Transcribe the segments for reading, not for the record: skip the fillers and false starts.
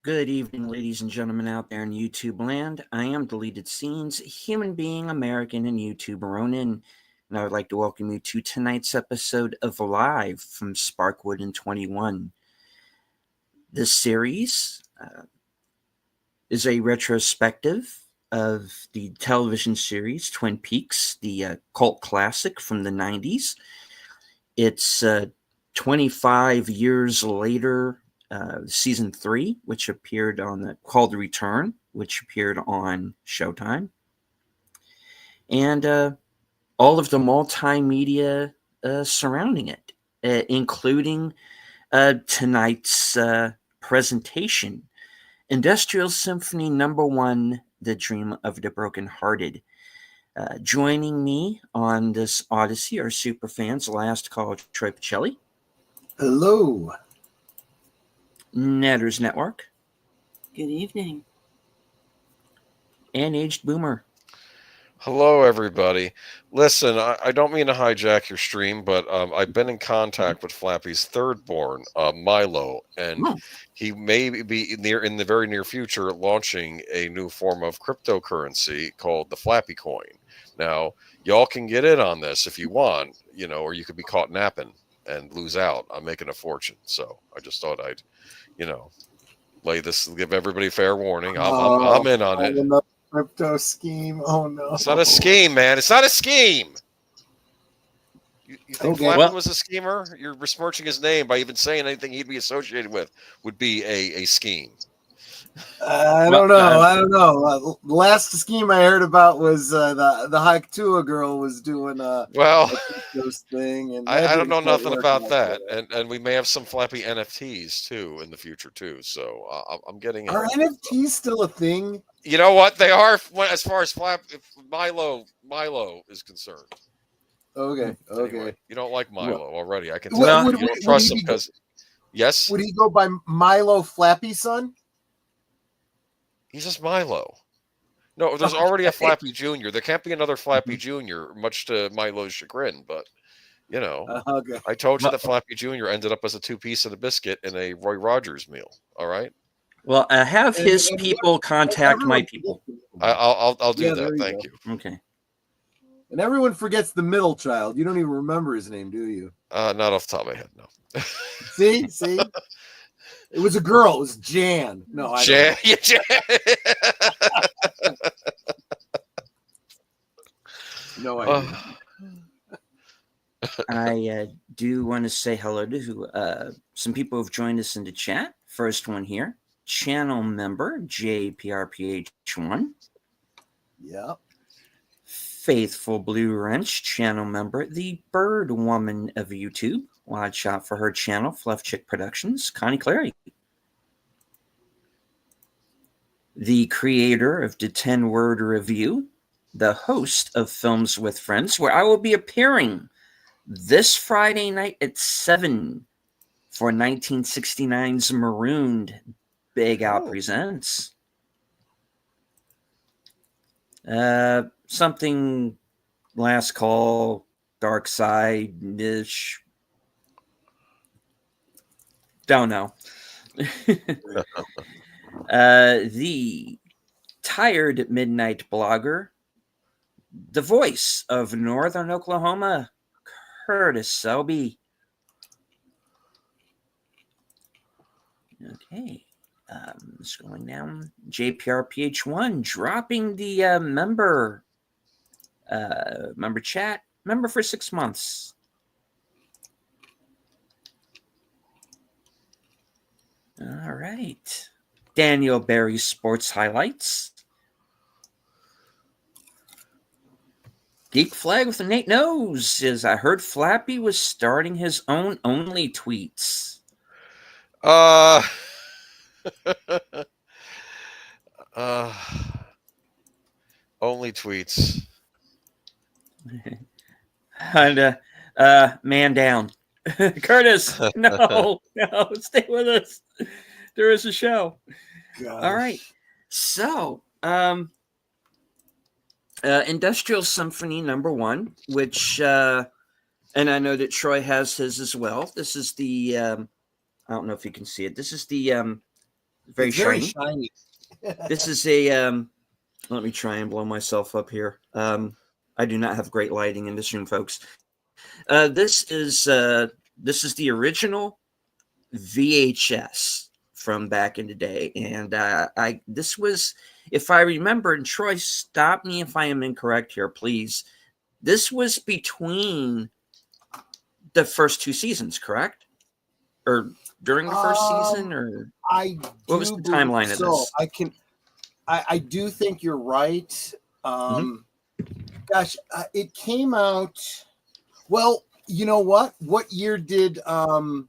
Good evening, ladies and gentlemen out there in YouTube land. I am Deleted Scenes, human being, American, and YouTuber Ronin, and I would like to welcome you to tonight's episode of Live from Sparkwood in 21. This series is a retrospective of the television series Twin Peaks, the cult classic from the 90s. It's 25 years later. Season 3, which appeared on called The Return, which appeared on Showtime, and all of the multimedia surrounding it, including tonight's presentation, Industrial Symphony #1, The Dream of the Brokenhearted. Joining me on this odyssey are superfans Last Call Troy Pacelli. Hello. Netters Network. Good evening. And Aged Boomer. Hello, everybody. Listen, I don't mean to hijack your stream, but I've been in contact with Flappy's third born, Milo, and he may be in the very near future launching a new form of cryptocurrency called the Flappy Coin. Now, y'all can get in on this if you want, or you could be caught napping and lose out on making a fortune. So I just thought I'd give everybody fair warning. I'm in on it. Another crypto scheme. Oh no. It's not a scheme, man. It's not a scheme. You think Flappy was a schemer? You're besmirching his name by even saying anything he'd be associated with would be a scheme. I don't know. The last scheme I heard about was the Haiktua girl was doing a thing. And I don't know nothing about that. And we may have some Flappy NFTs too in the future too. So I'm getting. Are NFTs still a thing? You know what they are as far as Milo is concerned. Okay. Anyway, you don't like Milo already. I can tell you don't trust him because yes. Would he go by Milo Flappy Son? He's just Milo. No, there's already a Flappy Jr. There can't be another Flappy Jr., much to Milo's chagrin. But, I told you that Flappy Jr. ended up as a 2-piece and a biscuit in a Roy Rogers meal. All right? Well, have his people contact my people. I'll do that. Thank you. Okay. And everyone forgets the middle child. You don't even remember his name, do you? Not off the top of my head, no. See? It was a girl. It was Jan. No, I Jan. Jan. No idea. I do want to say hello to some people who've joined us in the chat. First one here, channel member JPRPH1. Yep. Faithful Blue Wrench, channel member, the Bird Woman of YouTube. Wide shot for her channel, Fluff Chick Productions, Connie Clary. The creator of the 10-Word Review, the host of Films with Friends, where I will be appearing this Friday night at 7 for 1969's Marooned Big Out Presents. Something Last Call, Dark Side-ish. Don't know. The Tired Midnight Blogger, the voice of Northern Oklahoma, Curtis Selby. Okay. Scrolling down. JPRPH1 dropping the member chat. Member for 6 months. All right. Daniel Berry Sports Highlights. Geek Flag with a Nate Knows says, I heard Flappy was starting his own only tweets. Only tweets. And man down. Curtis, no, stay with us. There is a show. Gosh. All right. So, Industrial Symphony #1, which, and I know that Troy has his as well. This is the, I don't know if you can see it. This is the Very it's shiny. very shiny. This is a let me try and blow myself up here. I do not have great lighting in this room, folks. This is the original VHS from back in the day, and this was, if I remember, and Troy, stop me if I am incorrect here, please. This was between the first two seasons, correct? Or during the first season, or what was the timeline of this? I do think you're right. Gosh, it came out. Well, you know what? What year did Wild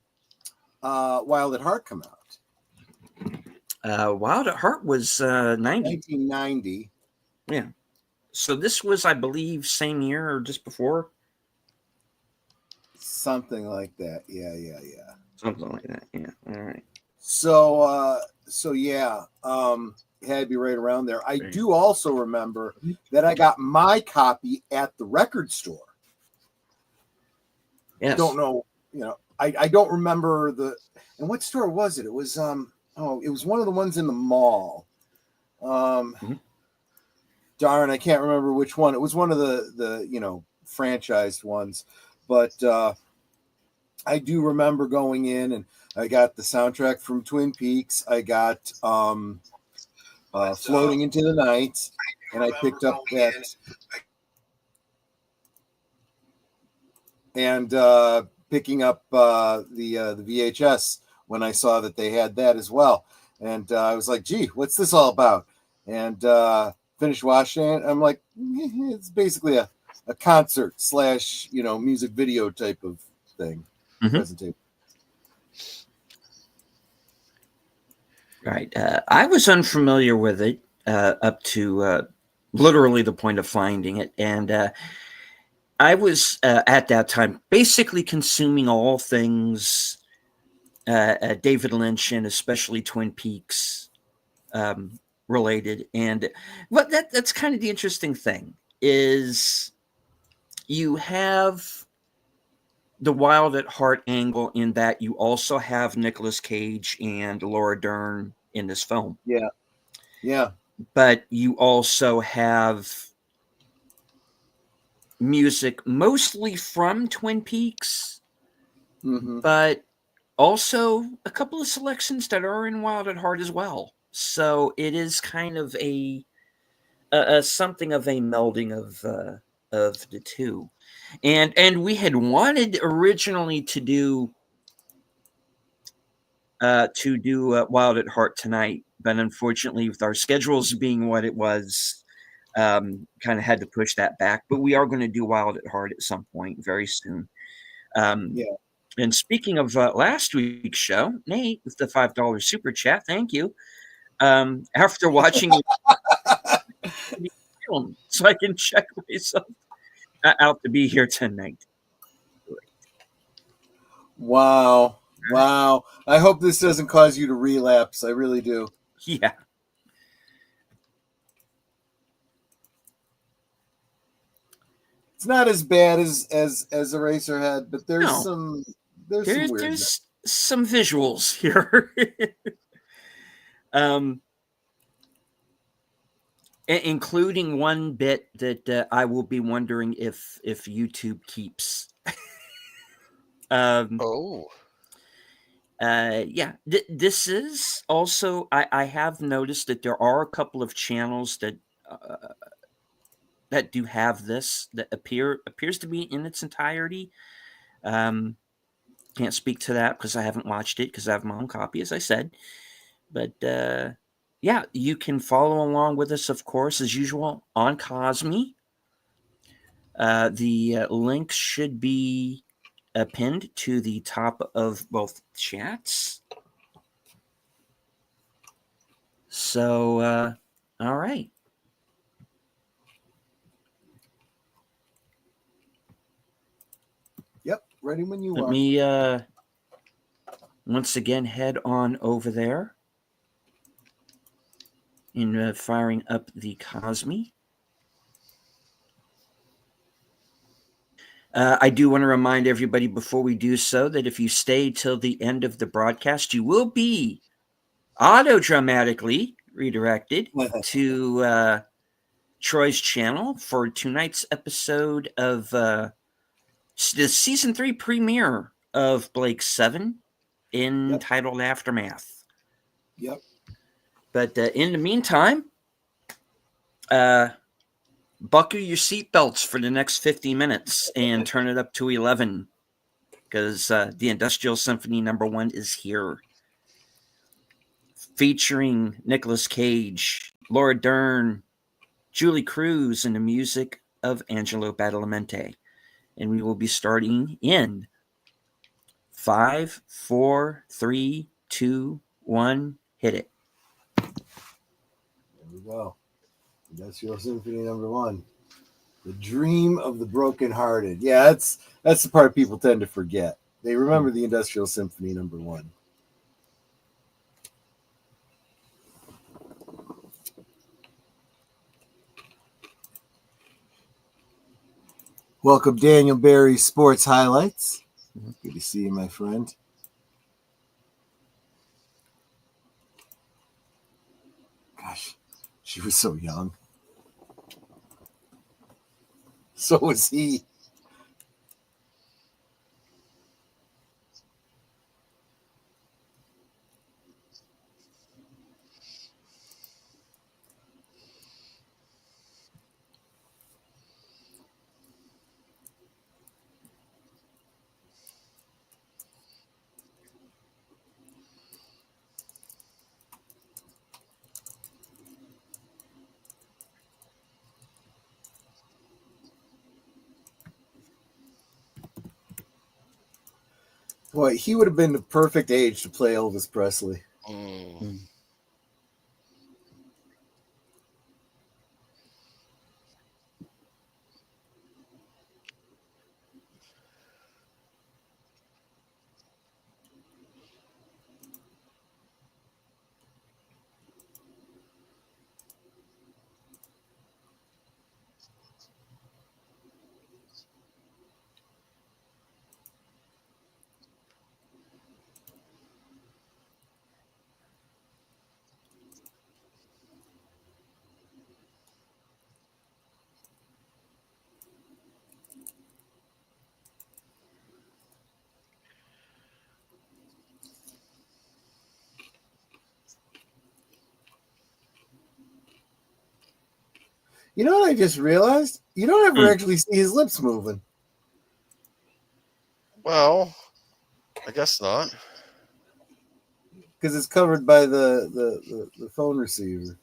at Heart come out? Wild at Heart was 1990. Yeah. So this was, I believe, same year or just before. Something like that. Yeah. Something like that. Yeah. All right. So yeah, it had to be right around there. I do also remember that I got my copy at the record store. Yes. Don't know, I don't remember and what store was it? It was it was one of the ones in the mall. Darn, I can't remember which one. It was one of the franchised ones, but I do remember going in, and I got the soundtrack from Twin Peaks. I got Floating into the Night, and I picked up that, and picking up the VHS when I saw that they had that as well. And I was like, gee, what's this all about? And finished watching it. I'm like, it's basically a concert / music video type of thing. Presentation. Right. I was unfamiliar with it up to literally the point of finding it. And I was at that time basically consuming all things David Lynch and especially Twin Peaks related. And that's kind of the interesting thing is you have the Wild at Heart angle in that you also have Nicolas Cage and Laura Dern in this film. Yeah. But you also have music mostly from Twin Peaks, but also a couple of selections that are in Wild at Heart as well. So it is kind of a something of a melding of the two. And we had wanted originally to do Wild at Heart tonight, but unfortunately, with our schedules being what it was, kind of had to push that back. But we are going to do Wild at Heart at some point very soon. And speaking of last week's show, Nate with the $5 super chat, thank you. After watching so I can check myself out to be here tonight. Wow. I hope this doesn't cause you to relapse. I really do. Yeah. It's not as bad as Eraserhead, but there's some visuals here. Including one bit that I will be wondering if YouTube keeps. This is also, I have noticed that there are a couple of channels that do have this that appears to be in its entirety. Can't speak to that because I haven't watched it because I have my own copy, as I said. But yeah, you can follow along with us, of course, as usual, on Cosme. The link should be pinned to the top of both chats. So, all right. Yep, ready when you are. Let me once again head on over there and firing up the Cosme. I do want to remind everybody before we do so that if you stay till the end of the broadcast, you will be auto-dramatically redirected to Troy's channel for tonight's episode of the season 3 premiere of Blake 7 entitled Aftermath. Yep. But in the meantime, buckle your seatbelts for the next 50 minutes and turn it up to 11 because the Industrial Symphony #1 is here. Featuring Nicolas Cage, Laura Dern, Julie Cruz, and the music of Angelo Badalamenti. And we will be starting in 5, 4, 3, 2, 1, hit it. There we go. Industrial Symphony #1. The dream of the brokenhearted. Yeah, that's the part people tend to forget. They remember the Industrial Symphony #1. Welcome, Daniel Barry Sports Highlights. Good to see you, my friend. Gosh, she was so young. So was he. Boy, he would have been the perfect age to play Elvis Presley. You know what I just realized? You don't ever actually see his lips moving. Well, I guess not. Because it's covered by the phone receiver.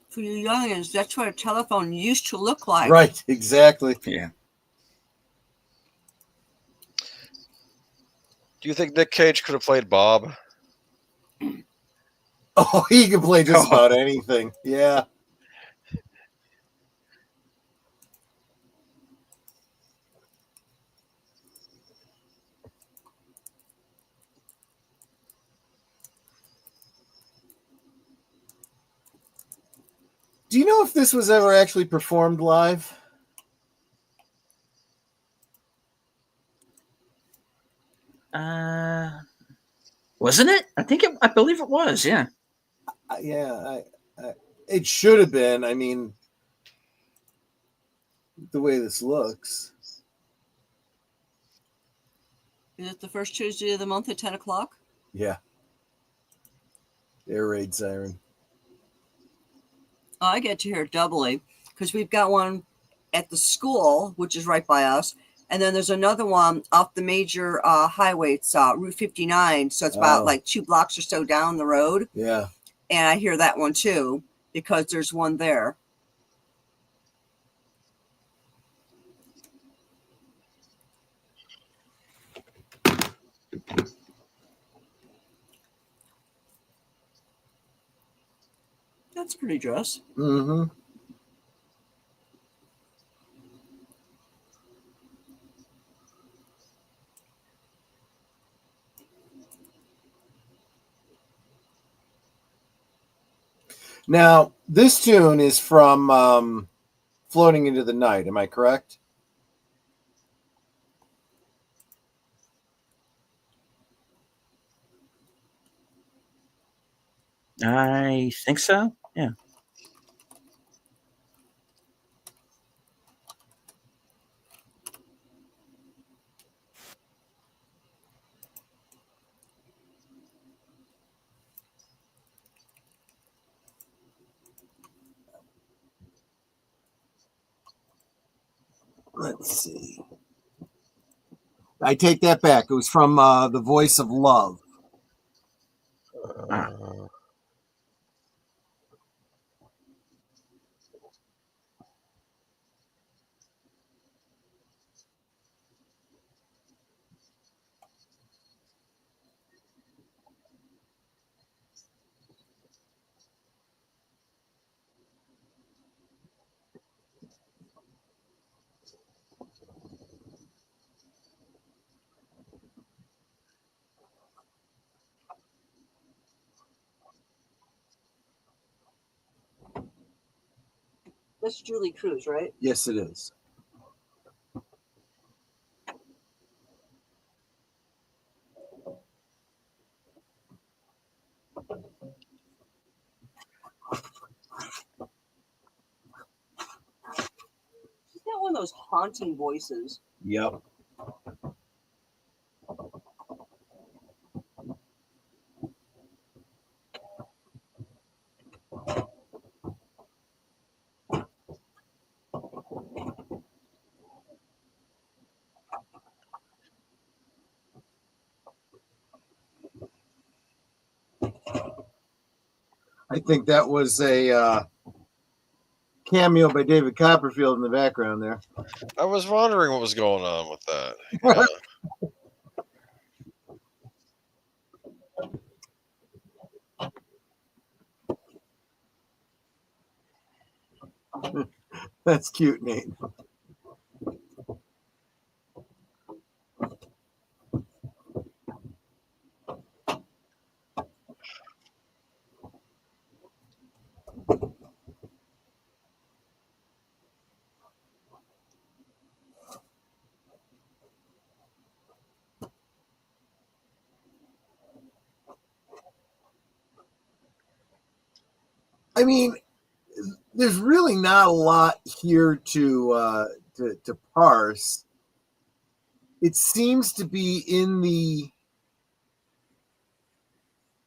For you youngins, that's what a telephone used to look like. Right, exactly. Yeah. Do you think Nick Cage could have played Bob? Oh, he can play just about anything. Yeah. Do you know if this was ever actually performed live? Wasn't it? I believe it was. Yeah. Yeah, it should have been. I mean, the way this looks. Is it the first Tuesday of the month at 10 o'clock? Yeah. Air raid siren. I get to hear it doubly because we've got one at the school, which is right by us. And then there's another one off the major highway. It's Route 59. So it's about like 2 blocks or so down the road. Yeah. And I hear that one too because there's one there. That's pretty dress. Mm-hmm. Now, this tune is from Floating into the Night. Am I correct? I think so. Yeah. Let's see. I take that back. It was from The Voice of Love. Ah. That's Julie Cruz, right? Yes, it is. She's got one of those haunting voices. Yep. I think that was a cameo by David Copperfield in the background there. I was wondering what was going on with that. Yeah. That's cute, Nate. I mean, there's really not a lot here to parse. It seems to be in the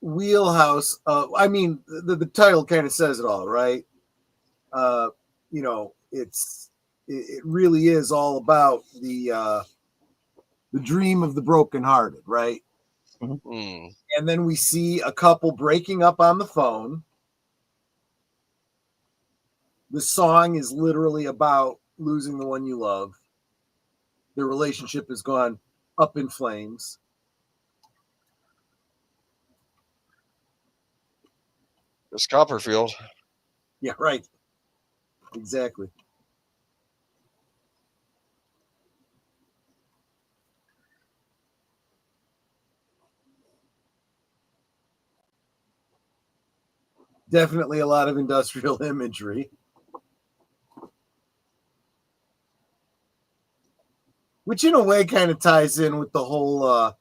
wheelhouse of. I mean, the title kind of says it all, right? You know, it really is all about the dream of the brokenhearted, right? Mm. And then we see a couple breaking up on the phone. The song is literally about losing the one you love. Their relationship has gone up in flames. It's Copperfield. Yeah, right. Exactly. Definitely a lot of industrial imagery. Which in a way kind of ties in with the whole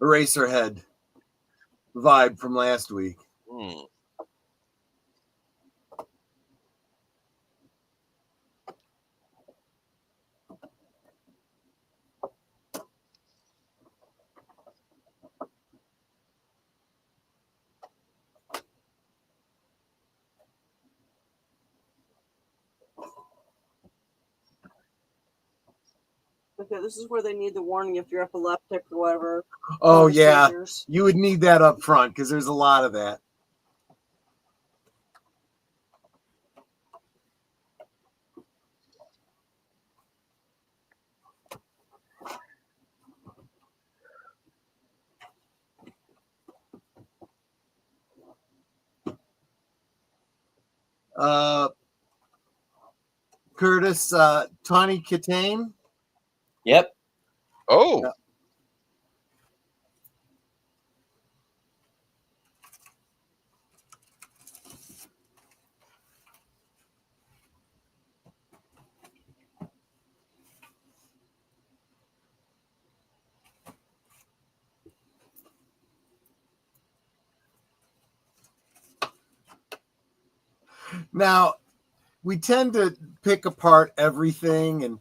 Eraserhead vibe from last week. Mm. Okay, this is where they need the warning if you're epileptic or whatever. Oh, yeah. Seizures. You would need that up front because there's a lot of that. Curtis, Tawny Katane. Yep. Oh. Yeah. Now, we tend to pick apart everything and,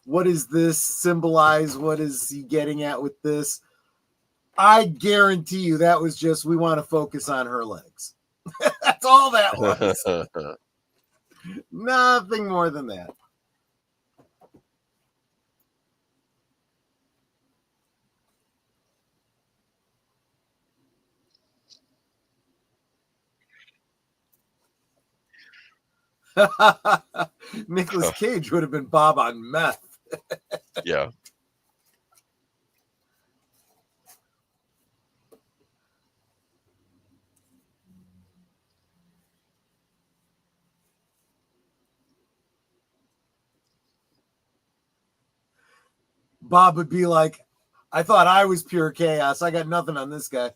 what does this symbolize? What is he getting at with this? I guarantee you that was just, we want to focus on her legs. That's all that was. Nothing more than that. Nicolas Cage would have been Bob on meth. Yeah. Bob would be like, I thought I was pure chaos. I got nothing on this guy.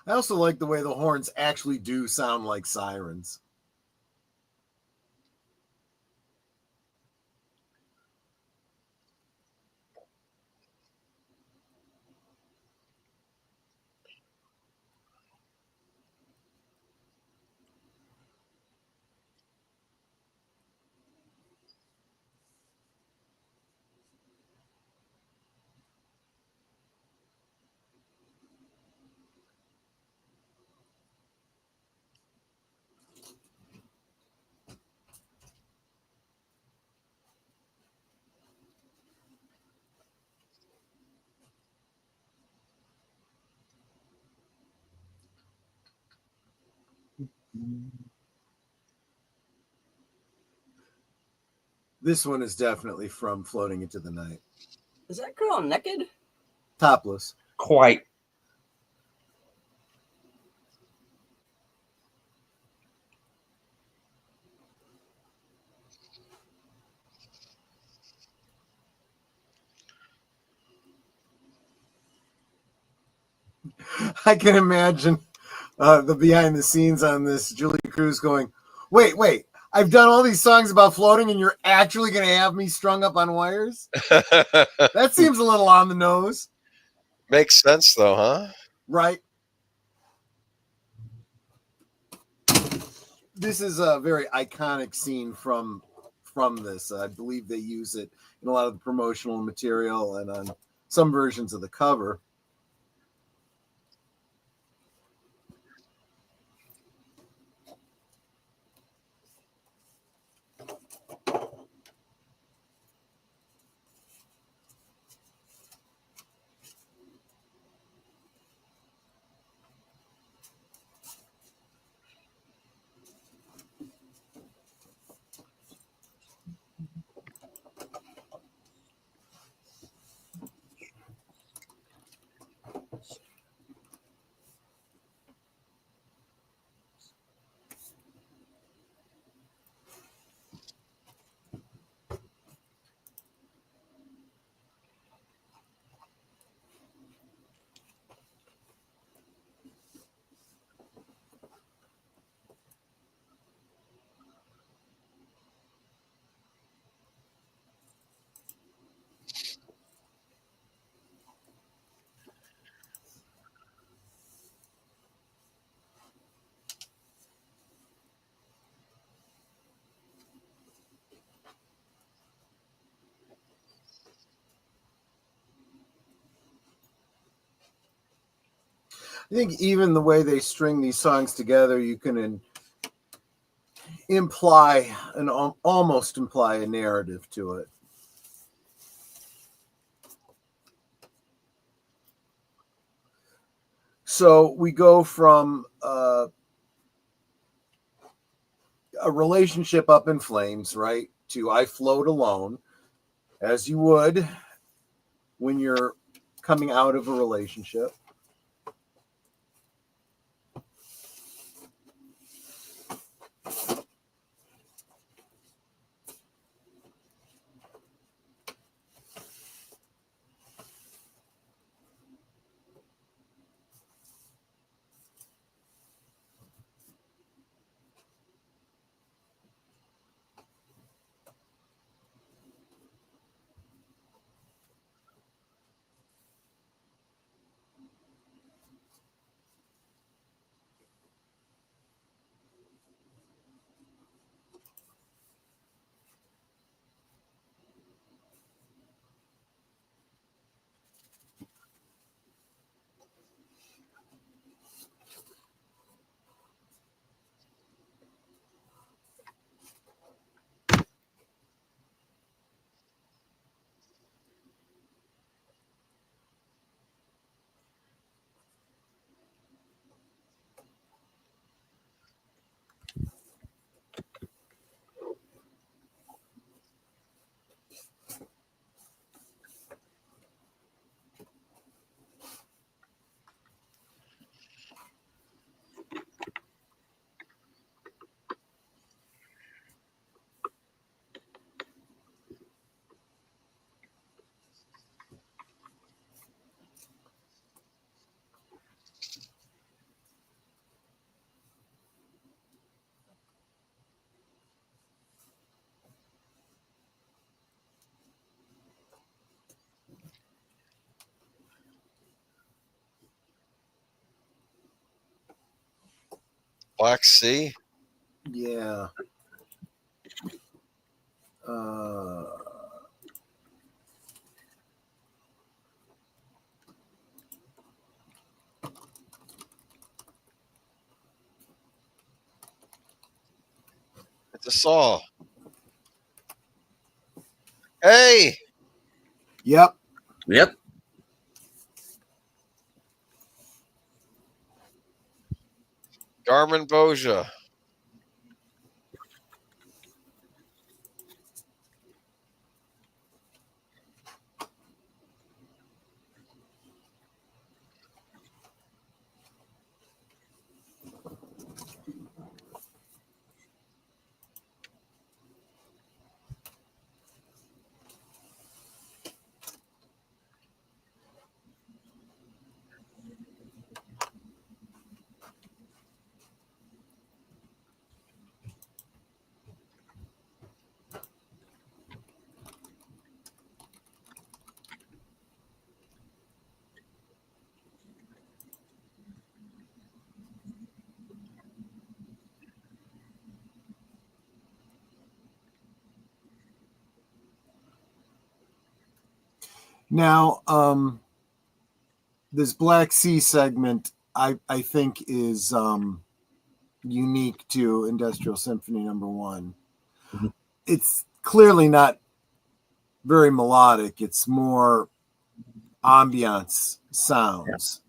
I also like the way the horns actually do sound like sirens. This one is definitely from Floating into the Night. Is that girl naked? Topless. Quite. I can imagine the behind the scenes on this. Julie Cruz going, wait. I've done all these songs about floating and you're actually going to have me strung up on wires? That seems a little on the nose. Makes sense though, huh? Right. This is a very iconic scene from this. I believe they use it in a lot of the promotional material and on some versions of the cover. I think even the way they string these songs together, you can almost imply a narrative to it. So we go from a relationship up in flames, right, to I float alone, as you would when you're coming out of a relationship. Black Sea. Yeah. It's a saw. Hey. Yep. Yep. Garmin Boja. Now, this Black Sea segment, I think, is unique to Industrial Symphony number 1. Mm-hmm. It's clearly not very melodic. It's more ambiance sounds.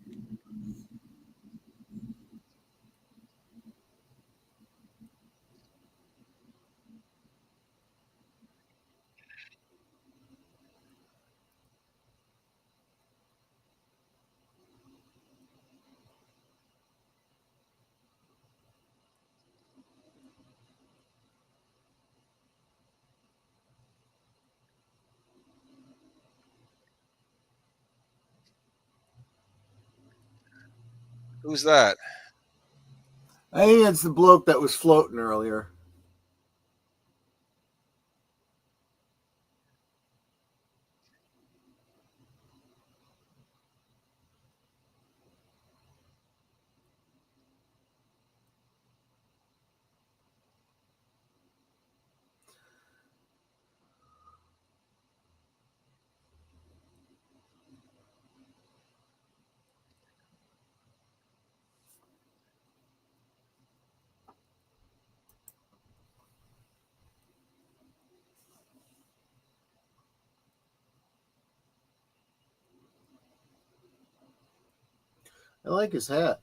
Who's that? I think it's the bloke that was floating earlier. I like his hat.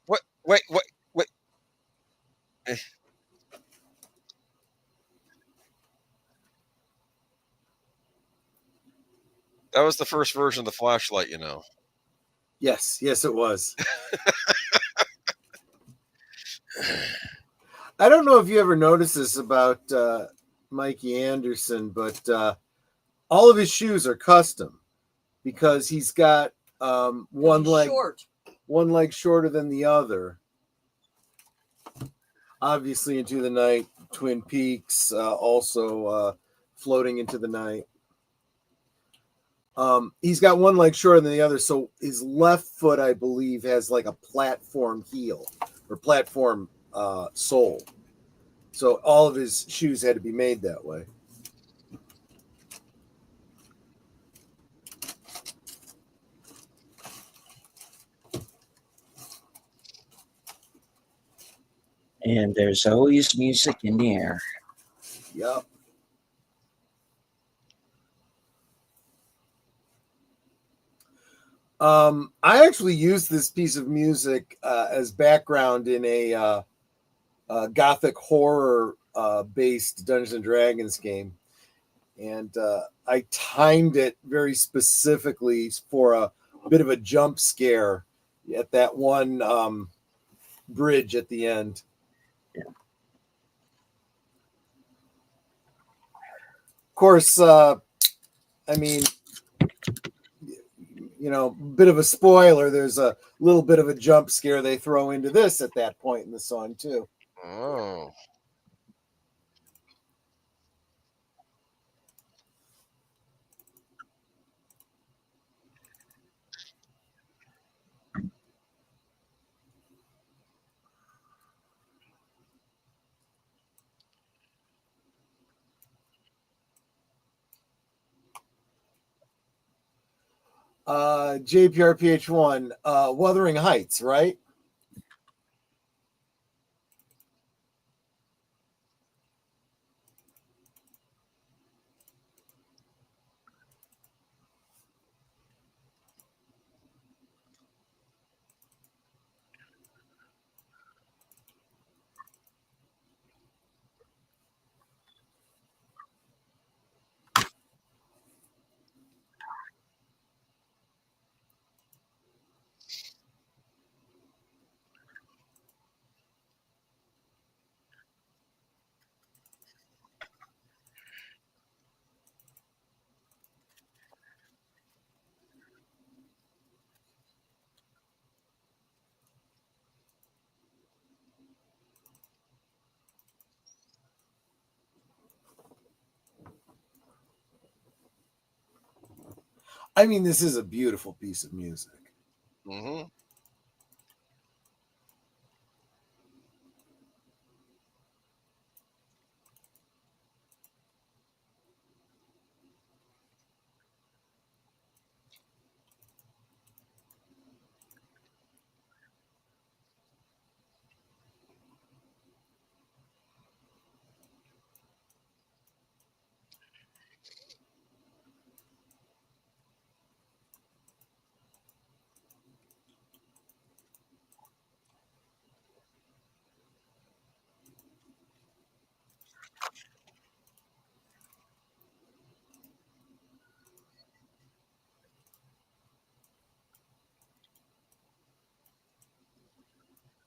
What? Wait. Eh, That was the first version of the flashlight, you know. Yes, it was. I don't know if you ever noticed this about Mikey Anderson, but all of his shoes are custom because he's got one leg shorter than the other. Obviously, Into the Night, Twin Peaks, also Floating into the Night. He's got one leg shorter than the other, so his left foot, I believe, has like a platform heel or platform sole. So all of his shoes had to be made that way. And there's always music in the air. Yep. I actually used this piece of music as background in a gothic horror based Dungeons and Dragons game. And I timed it very specifically for a bit of a jump scare at that one bridge at the end. Yeah. course, I mean, bit of a spoiler. There's a little bit of a jump scare they throw into this at that point in the song too. Oh. JPRPH1, Wuthering Heights, right? I mean, this is a beautiful piece of music. Mm-hmm.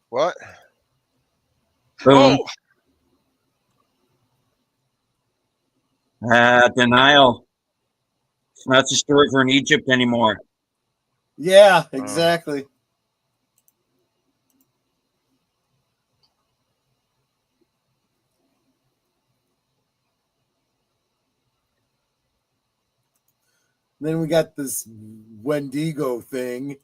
What? Boom. Oh, Denial. It's not just a river in Egypt anymore. Yeah, exactly. Then we got this Wendigo thing.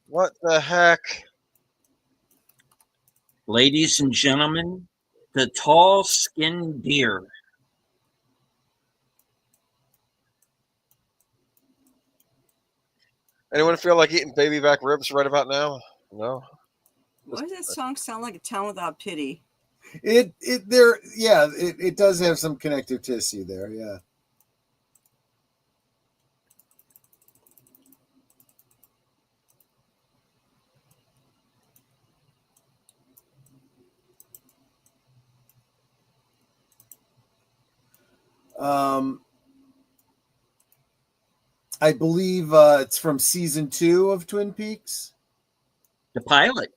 what the heck? Ladies and gentlemen, the tall skinned deer. Anyone feel like eating baby back ribs right about now? No. Why does that song sound like A Town Without Pity? It does have some connective tissue there, yeah. I believe it's from season 2 of Twin Peaks. The pilot.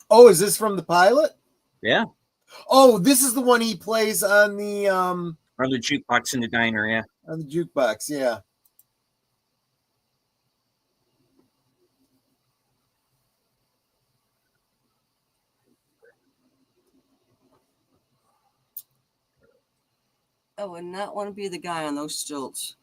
Oh, is this from the pilot? Yeah. Oh, this is the one he plays on the Or the jukebox in the diner, yeah. on the jukebox, yeah. I would not want to be the guy on those stilts.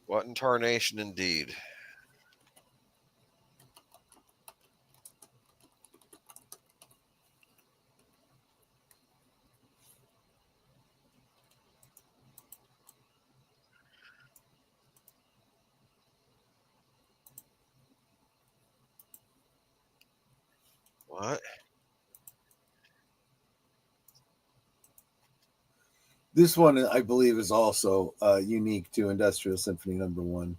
What in tarnation indeed. What? This one, I believe, is also unique to Industrial Symphony number 1.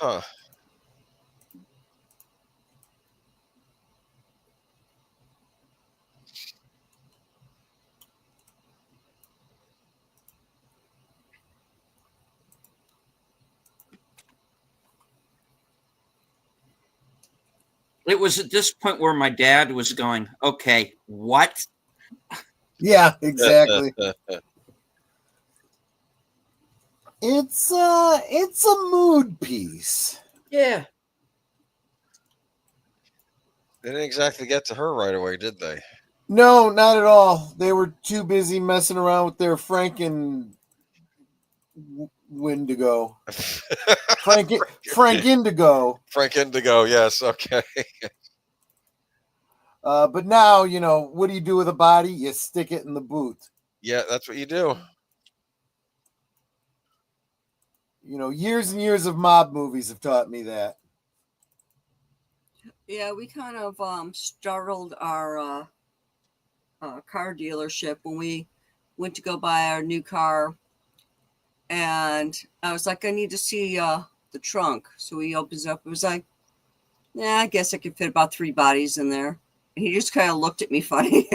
Huh. It was at this point where my dad was going, okay, what? Yeah, exactly. It's a mood piece. Yeah. They didn't exactly get to her right away, did they? No, not at all. They were too busy messing around with their Franken Windigo. Frank Indigo. Frank Indigo, yes, okay. But now, what do you do with a body? You stick it in the boot. Yeah, that's what you do. Years and years of mob movies have taught me that. Yeah, we kind of startled our car dealership when we went to go buy our new car, and I was like, I need to see the trunk. So he opens up. It was like, yeah, I guess I could fit about 3 bodies in there. And he just kind of looked at me funny.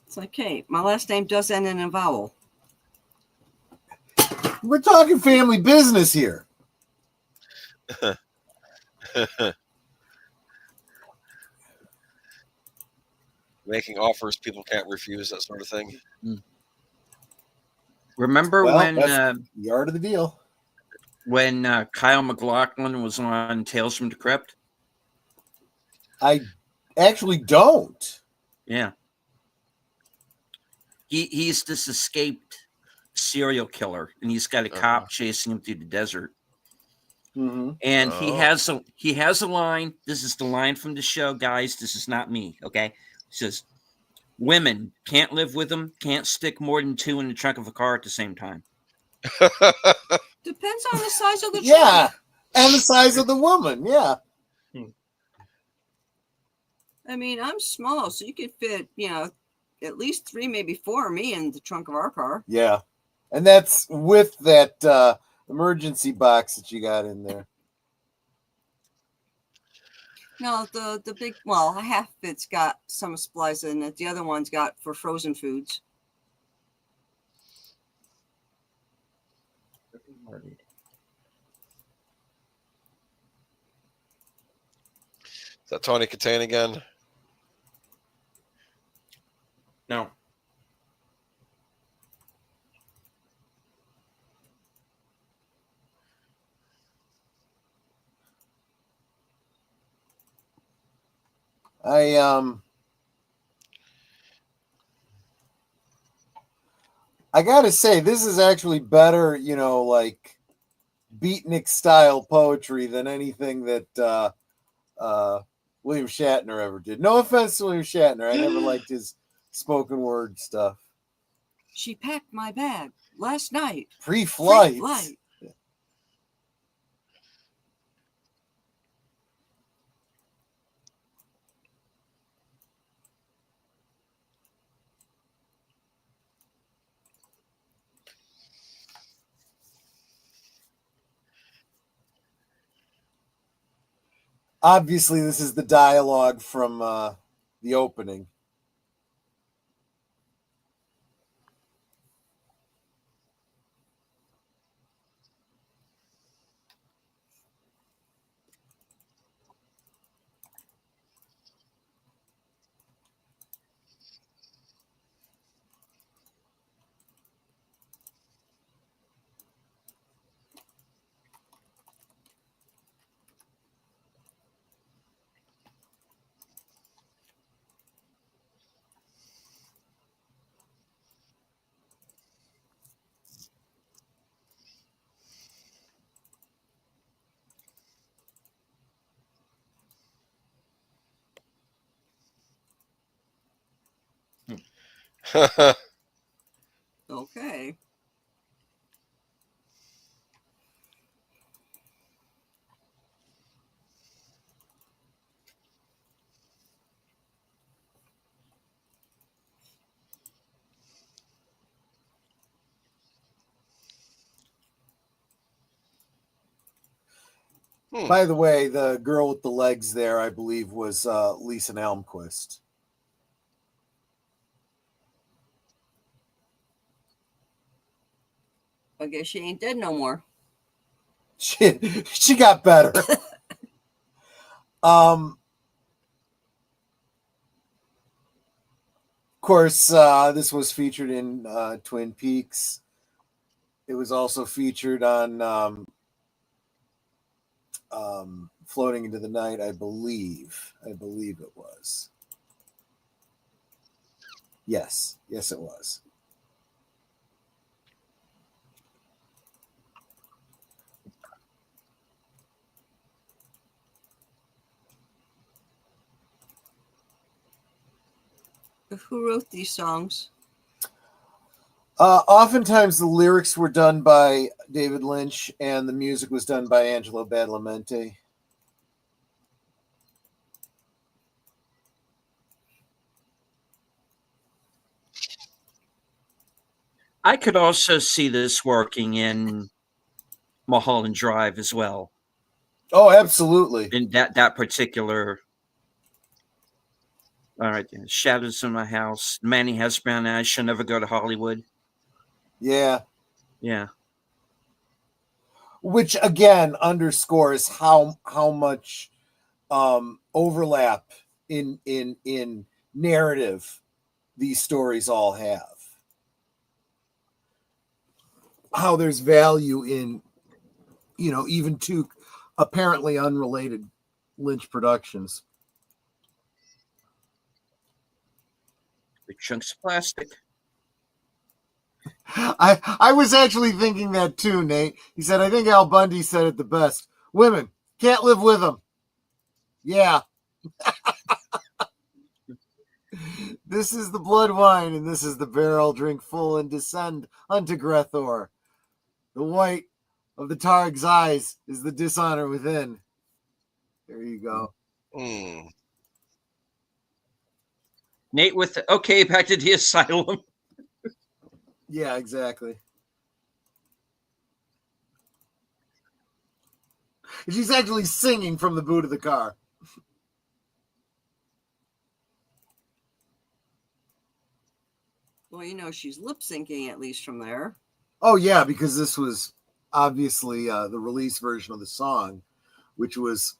It's like, hey, my last name does end in a vowel. We're talking family business here. Making offers people can't refuse, that sort of thing. Remember That's the art of the deal. When Kyle MacLachlan was on Tales from the Crypt? I actually don't. Yeah. He's this escaped serial killer, and he's got a cop chasing him through the desert. Mm-hmm. And he has a line. This is the line from the show, guys. This is not me. Okay, it says, "Women can't live with them. Can't stick more than 2 in the trunk of a car at the same time." Depends on the size of the trunk. Yeah, and the size of the woman. Yeah. I mean, I'm small, so you could fit, at least 3, maybe 4 of me in the trunk of our car. Yeah, and that's with that emergency box that you got in there. No, the big, half of it's got some supplies in it. The other one's got for frozen foods. Is that Tawny Katane again? No. I gotta say, this is actually better, like beatnik style poetry than anything that William Shatner ever did. No offense to William Shatner. I never liked his spoken word stuff. She packed my bag last night. Pre-flight. Obviously, this is the dialogue from the opening. Okay. By the way, the girl with the legs there, I believe, was Lisa Almquist. I guess she ain't dead no more. She got better. Of course, this was featured in Twin Peaks. It was also featured on Floating into the Night, I believe. I believe it was. Yes, it was. Who wrote these songs? Oftentimes the lyrics were done by David Lynch and the music was done by Angelo Badalamenti. I could also see this working in Mulholland Drive as well. Oh, absolutely. In that particular. All right, Shadows in My House. Manny Has Brown Eyes. She'll Never Go to Hollywood. Yeah. Yeah. Which again underscores how much overlap in narrative these stories all have. How there's value in, even two apparently unrelated Lynch productions. Big chunks of plastic. I was actually thinking that too, Nate. He said, I think Al Bundy said it the best. Women can't live with them. Yeah. This is the blood wine, and this is the barrel. Drink full and descend unto Grethor. The white of the Targ's eyes is the dishonor within. There you go. Nate with okay, back to the asylum. Yeah, exactly. She's actually singing from the boot of the car. Well, she's lip syncing at least from there. Oh, yeah, because this was obviously the release version of the song, which was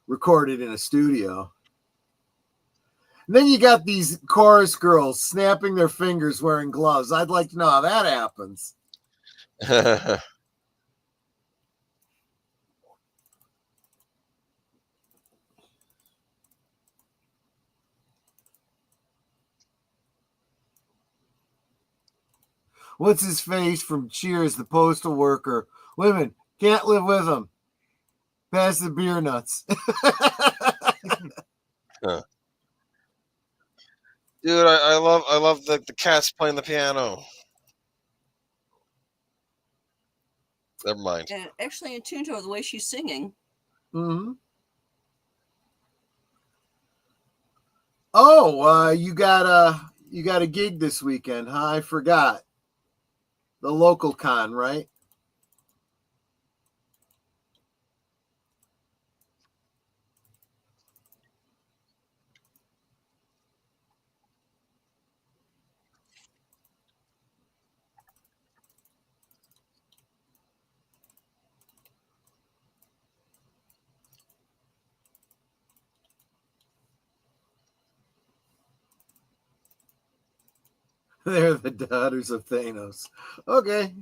recorded in a studio. And then you got these chorus girls snapping their fingers wearing gloves. I'd like to know how that happens. What's his face from Cheers, the postal worker? Women can't live with him. Pass the beer nuts. Dude, I love the cats playing the piano. Never mind. And actually in tune to the way she's singing. Mm-hmm. Oh, you got a gig this weekend, huh? I forgot. The local con, right? They're the daughters of Thanos. Okay.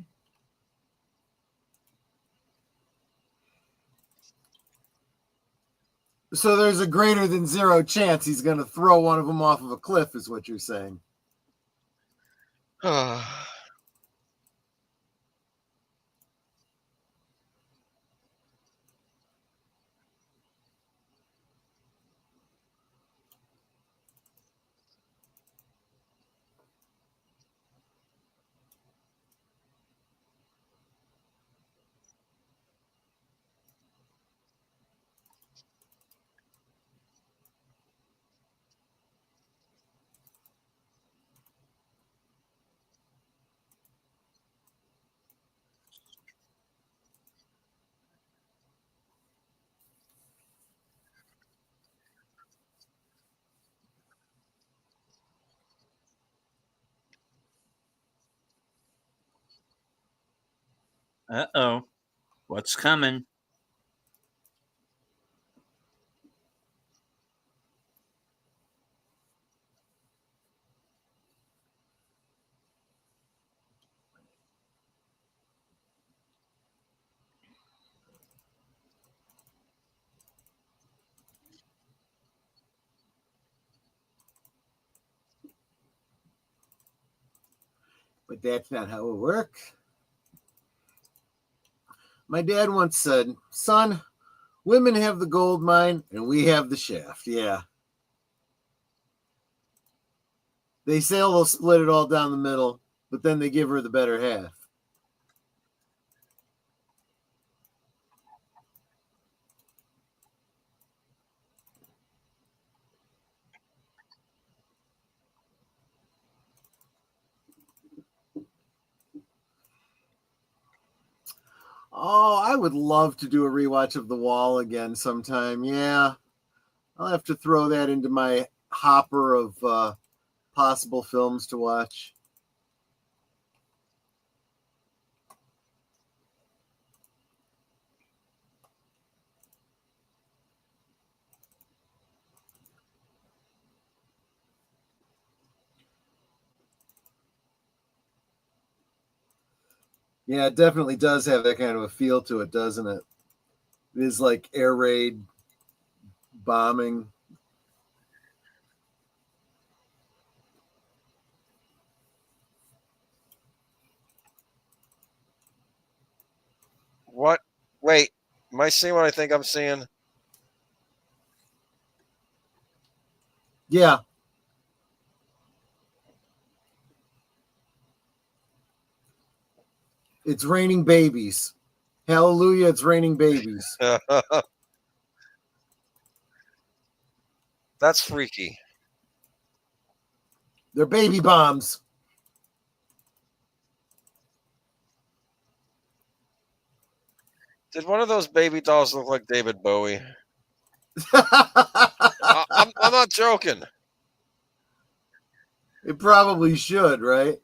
So there's a greater than zero chance he's going to throw one of them off of a cliff, is what you're saying. Uh-oh. What's coming? But that's not how it works. My dad once said, son, women have the gold mine and we have the shaft. Yeah. They say they'll split it all down the middle, but then they give her the better half. Oh, I would love to do a rewatch of The Wall again sometime. Yeah. I'll have to throw that into my hopper of possible films to watch. Yeah, it definitely does have that kind of a feel to it, doesn't it? It is like air raid bombing. What? Wait, am I seeing what I think I'm seeing? Yeah. It's raining babies. Hallelujah, it's raining babies. That's freaky. They're baby bombs. Did one of those baby dolls look like David Bowie? I'm not joking. It probably should, right?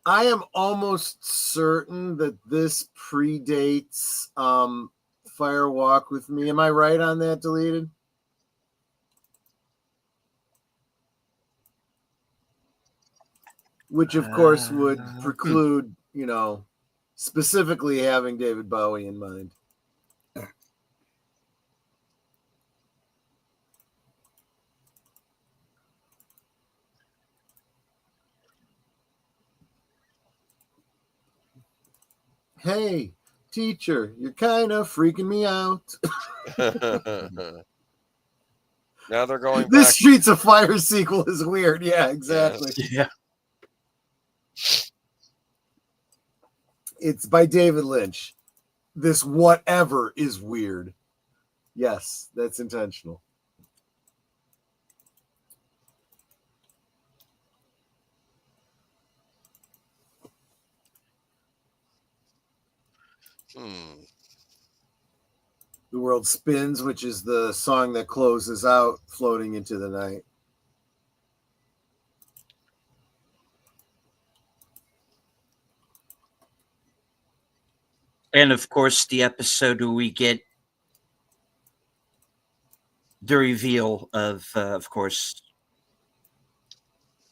I am almost certain that this predates Fire Walk with Me. Am I right on that, Deleted? Which, of course, would preclude, specifically having David Bowie in mind. Hey, teacher, you're kind of freaking me out. Now they're going This back. Streets of Fire sequel is weird. Yeah, exactly. Yes. Yeah. It's by David Lynch. This whatever is weird. Yes, that's intentional. The World Spins, which is the song that closes out Floating into the Night. And of course, the episode where we get the reveal of course,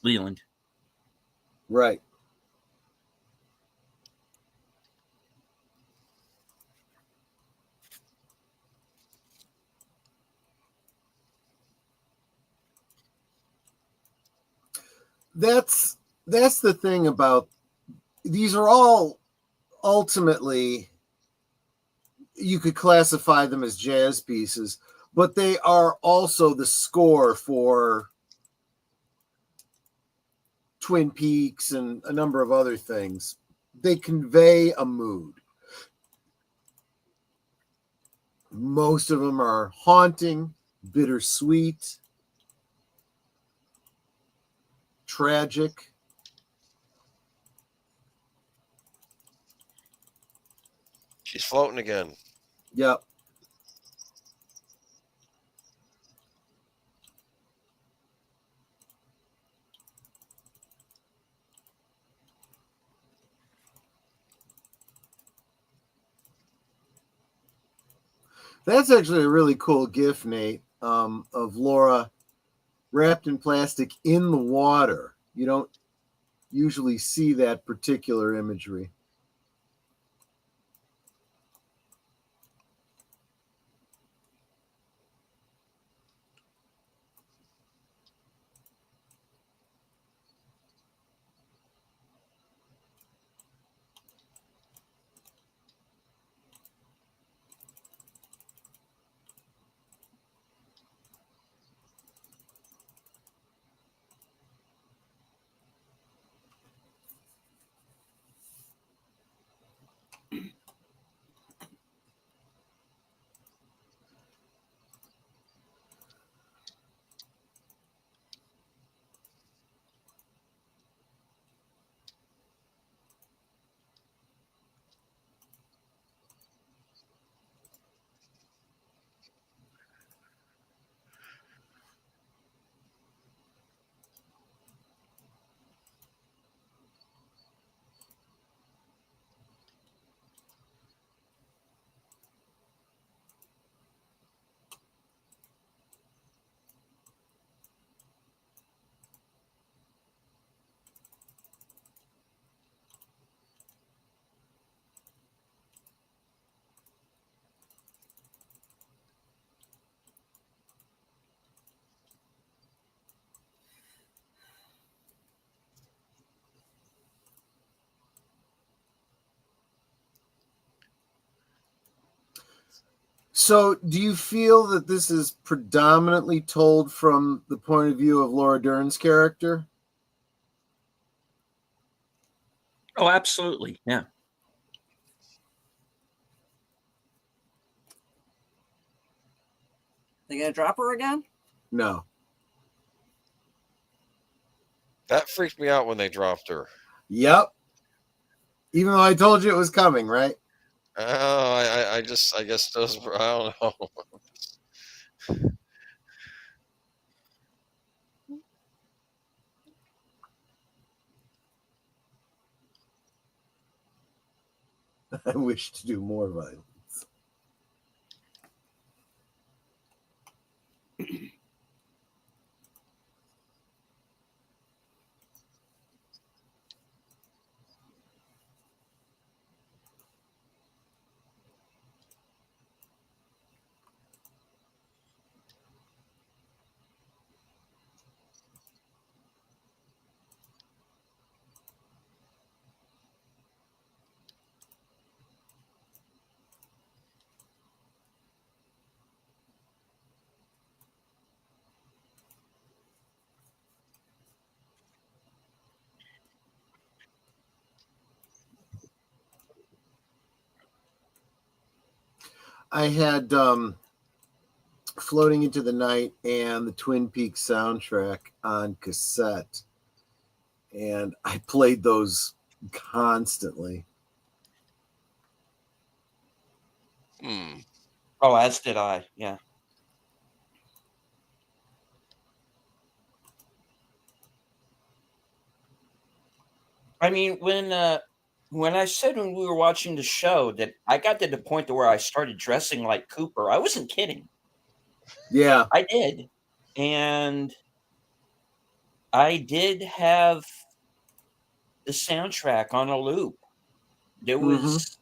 Leland. Right. That's the thing about these are all ultimately you could classify them as jazz pieces, but they are also the score for Twin Peaks and a number of other things. They convey a mood. Most of them are haunting, bittersweet, tragic. She's floating again. Yep. That's actually a really cool GIF, Nate, of Laura wrapped in plastic in the water. You don't usually see that particular imagery. So, do you feel that this is predominantly told from the point of view of Laura Dern's character? Oh, absolutely. Yeah. They gonna drop her again? No. That freaked me out when they dropped her. Yep. Even though I told you it was coming, right? Oh, I guess those. I don't know. I wish to do more violence. I had Floating into the Night and the Twin Peaks soundtrack on cassette, and I played those constantly. Oh, as did I. Yeah. I mean, when I said when we were watching the show that I got to the point to where I started dressing like Cooper, I wasn't kidding. Yeah. I did. And I did have the soundtrack on a loop. There was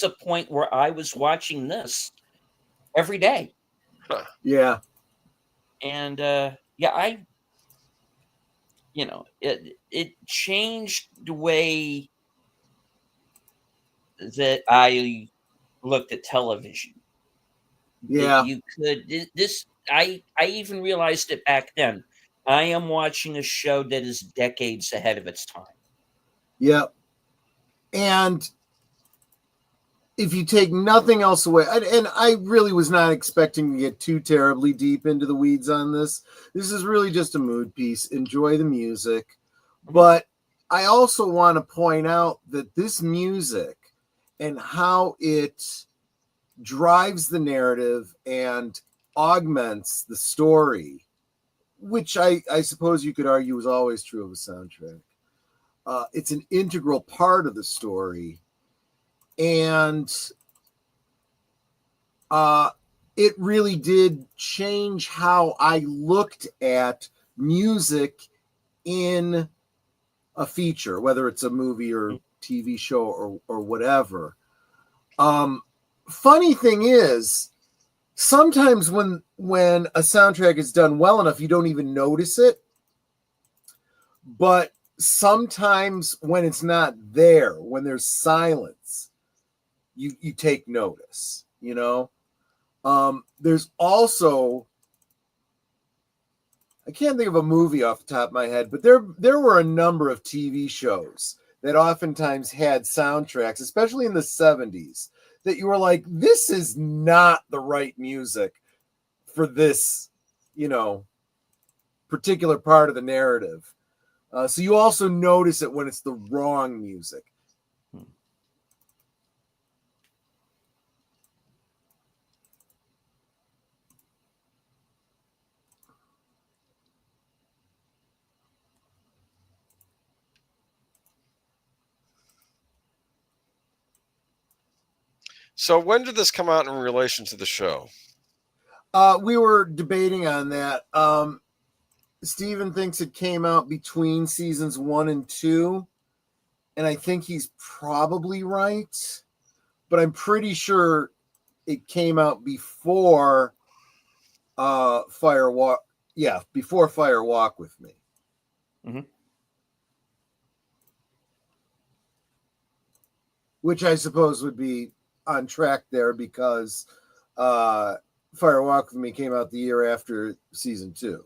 a point where I was watching this every day. Yeah. And yeah, it changed the way that I looked at television. Yeah. You could I even realized it back then. I am watching a show that is decades ahead of its time. Yep. And if you take nothing else away, and I really was not expecting to get too terribly deep into the weeds on this. This is really just a mood piece. Enjoy the music. But I also want to point out that this music and how it drives the narrative and augments the story, which I suppose you could argue is always true of a soundtrack. It's an integral part of the story. And it really did change how I looked at music in a feature, whether it's a movie or TV show or whatever. Funny thing is, sometimes when a soundtrack is done well enough, you don't even notice it. But sometimes when it's not there, when there's silence, you take notice, you know? There's also, I can't think of a movie off the top of my head, but there were a number of TV shows that oftentimes had soundtracks, especially in the 70s, that you were like, this is not the right music for this, you know, particular part of the narrative. So you also notice it when it's the wrong music. So when did this come out in relation to the show? We were debating on that. Steven thinks it came out between seasons 1 and 2, and I think he's probably right, but I'm pretty sure it came out before Fire Walk. Yeah, before Fire Walk with Me. Mm-hmm. Which I suppose would be on track there because Fire Walk with Me came out the year after season 2.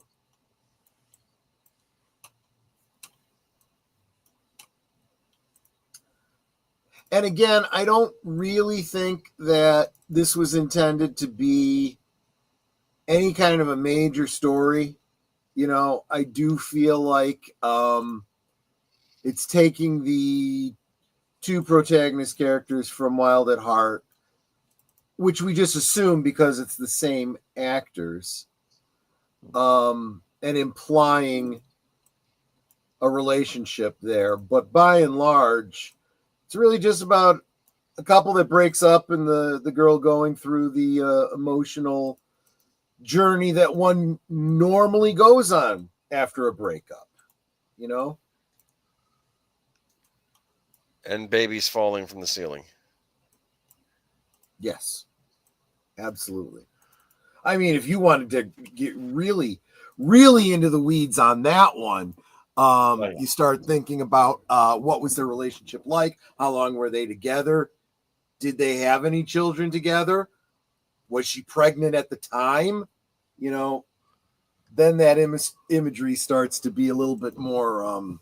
And again, I don't really think that this was intended to be any kind of a major story. You know, I do feel like it's taking the two protagonist characters from Wild at Heart, which we just assume because it's the same actors, and implying a relationship there. But by and large, it's really just about a couple that breaks up and the girl going through the emotional journey that one normally goes on after a breakup, you know? And babies falling from the ceiling. Yes, absolutely. I mean, if you wanted to get really, really into the weeds on that one, you start thinking about what was their relationship like? How long were they together? Did they have any children together? Was she pregnant at the time? You know, then that imagery starts to be a little bit more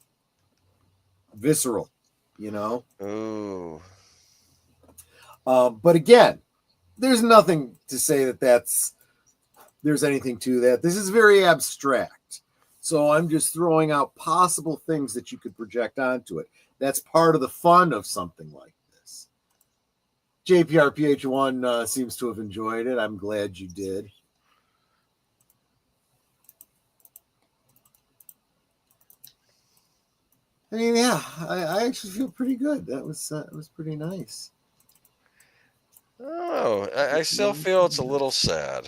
visceral, you know? Ooh. But again, there's nothing to say that there's anything to that. This is very abstract. So I'm just throwing out possible things that you could project onto it. That's part of the fun of something like this. JPRPH1 seems to have enjoyed it. I'm glad you did. I mean, yeah, I actually feel pretty good. That was pretty nice. Oh, I still feel it's a little sad.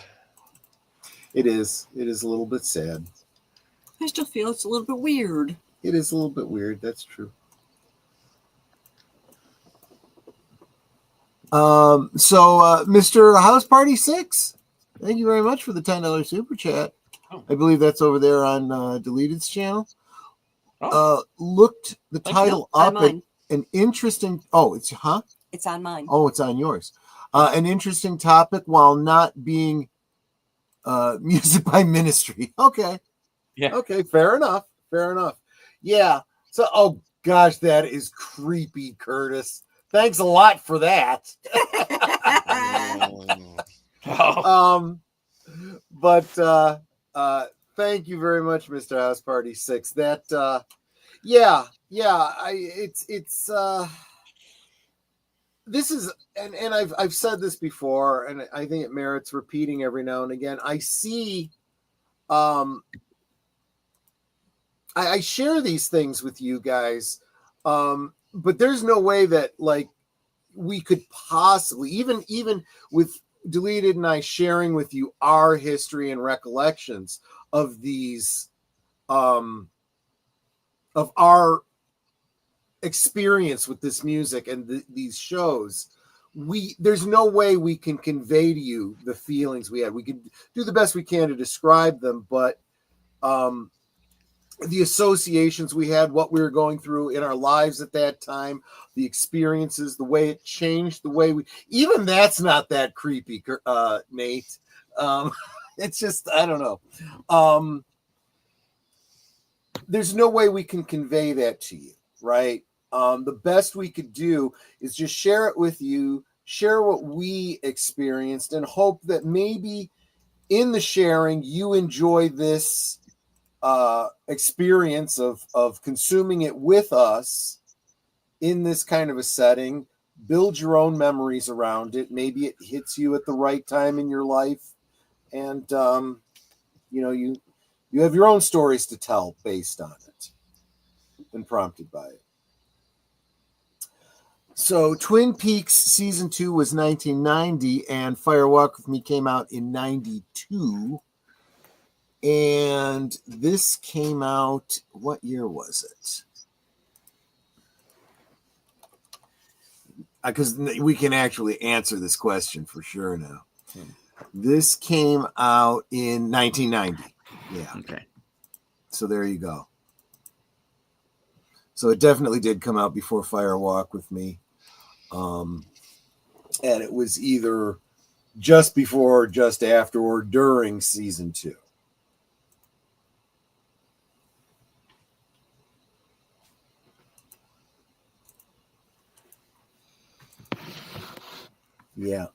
It is. It is a little bit sad. I still feel it's a little bit weird. It is a little bit weird. That's true. So, Mr. House Party 6, thank you very much for the $10 super chat. Oh. I believe that's over there on Deleted's channel. Looked the title up at an interesting. Oh, it's It's on mine. Oh, it's on yours. An interesting topic while not being music by Ministry. Okay. Yeah. Okay. Fair enough. Fair enough. Yeah. So, oh gosh, that is creepy, Curtis. Thanks a lot for that. But thank you very much, Mr. House Party 6. That this is, and I've said this before, and I think it merits repeating every now and again. I see I share these things with you guys, but there's no way that like we could possibly even with Deleted and I sharing with you our history and recollections of these, of our experience with this music and these shows. There's no way we can convey to you the feelings we had. We can do the best we can to describe them, but the associations we had, what we were going through in our lives at that time, the experiences, the way it changed, the way even that's not that creepy, Nate. It's just, I don't know. There's no way we can convey that to you, right? The best we could do is just share it with you, share what we experienced, and hope that maybe in the sharing you enjoy this experience of consuming it with us in this kind of a setting. Build your own memories around it. Maybe it hits you at the right time in your life, and you have your own stories to tell based on it and prompted by it. So Twin Peaks season 2 was 1990, and Fire Walk with Me came out in 92. And this came out, what year was it? Because we can actually answer this question for sure now. This came out in 1990. Yeah. Okay. So there you go. So it definitely did come out before Fire Walk with Me. And it was either just before, just after, or during season 2. Yeah.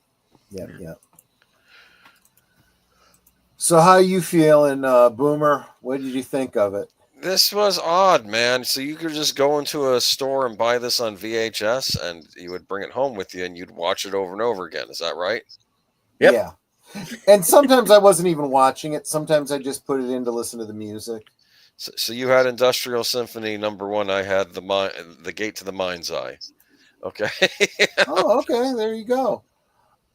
So how you feeling, Boomer? What did you think of it? This was odd, man. So you could just go into a store and buy this on VHS, and you would bring it home with you, and you'd watch it over and over again. Is that right? Yep. Yeah. And sometimes I wasn't even watching it. Sometimes I just put it in to listen to the music. So you had Industrial Symphony #1. I had the Gate to the Mind's Eye. Okay. Oh, okay. There you go.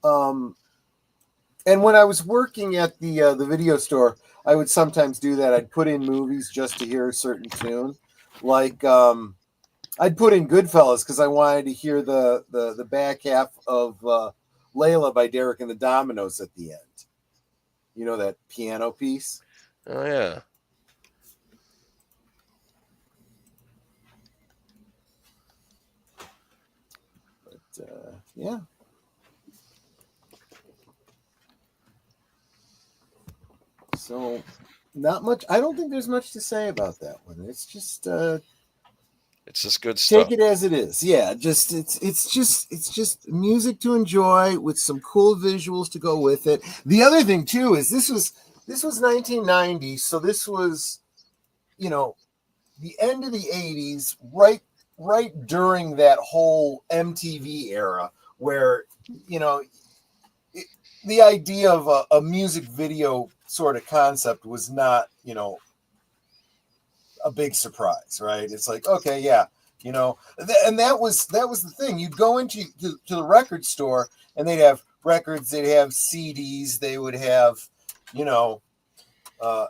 And when I was working at the video store, I would sometimes do that. I'd put in movies just to hear a certain tune. Like I'd put in Goodfellas because I wanted to hear the back half of Layla by Derek and the Dominoes at the end. You know, that piano piece? Oh, yeah. But, yeah. So, not much. I don't think there's much to say about that one. It's just good stuff. take it as it is. Yeah, it's just music to enjoy with some cool visuals to go with it. The other thing too is this was 1990, so this was, the end of the 80s, right during that whole MTV era where, the idea of a music video sort of concept was not, a big surprise, right? It's like, okay, yeah, and that was the thing. You'd go into the record store and they'd have records, they'd have CDs, they would have,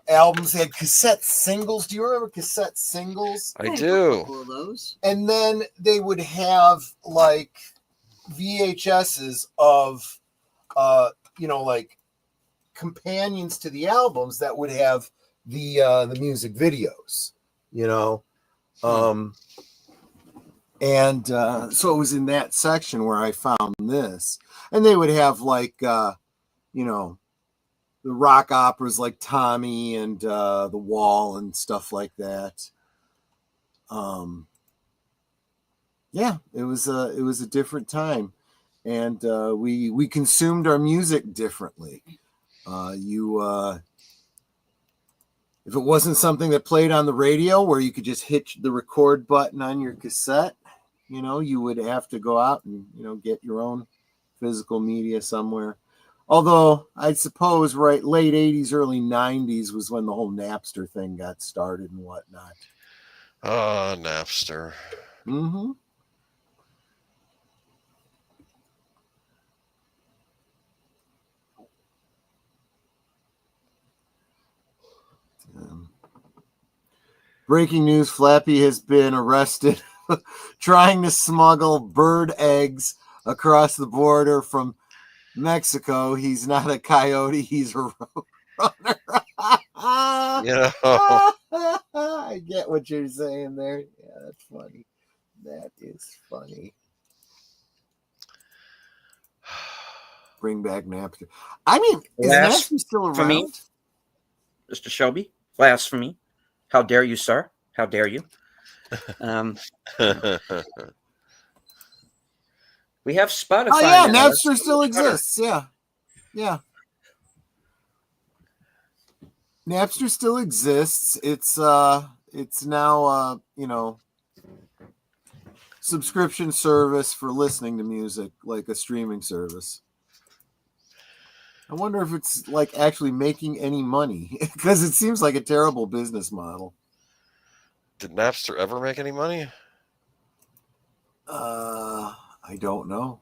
albums. They had cassette singles. Do you remember cassette singles? I do. Of those. And then they would have like VHSs of, like companions to the albums that would have the music videos, and so it was in that section where I found this, and they would have like, the rock operas like Tommy and The Wall and stuff like that. Yeah, it was a different time, and we consumed our music differently. If it wasn't something that played on the radio where you could just hit the record button on your cassette, you would have to go out and, get your own physical media somewhere. Although I suppose late 80s, early 90s was when the whole Napster thing got started and whatnot. Napster. Mm-hmm. Breaking news, Flappy has been arrested trying to smuggle bird eggs across the border from Mexico. He's not a coyote, he's a roadrunner. I get what you're saying there. Yeah, that's funny. That is funny. Bring back Napster. I mean, is Napster still For me, around? Mr. Shelby, blasphemy. How dare you, sir? How dare you? We have Spotify. Oh yeah, Napster still exists. Yeah. Napster still exists. It's now subscription service for listening to music, like a streaming service. I wonder if it's like actually making any money, because it seems like a terrible business model. Did Napster ever make any money? I don't know.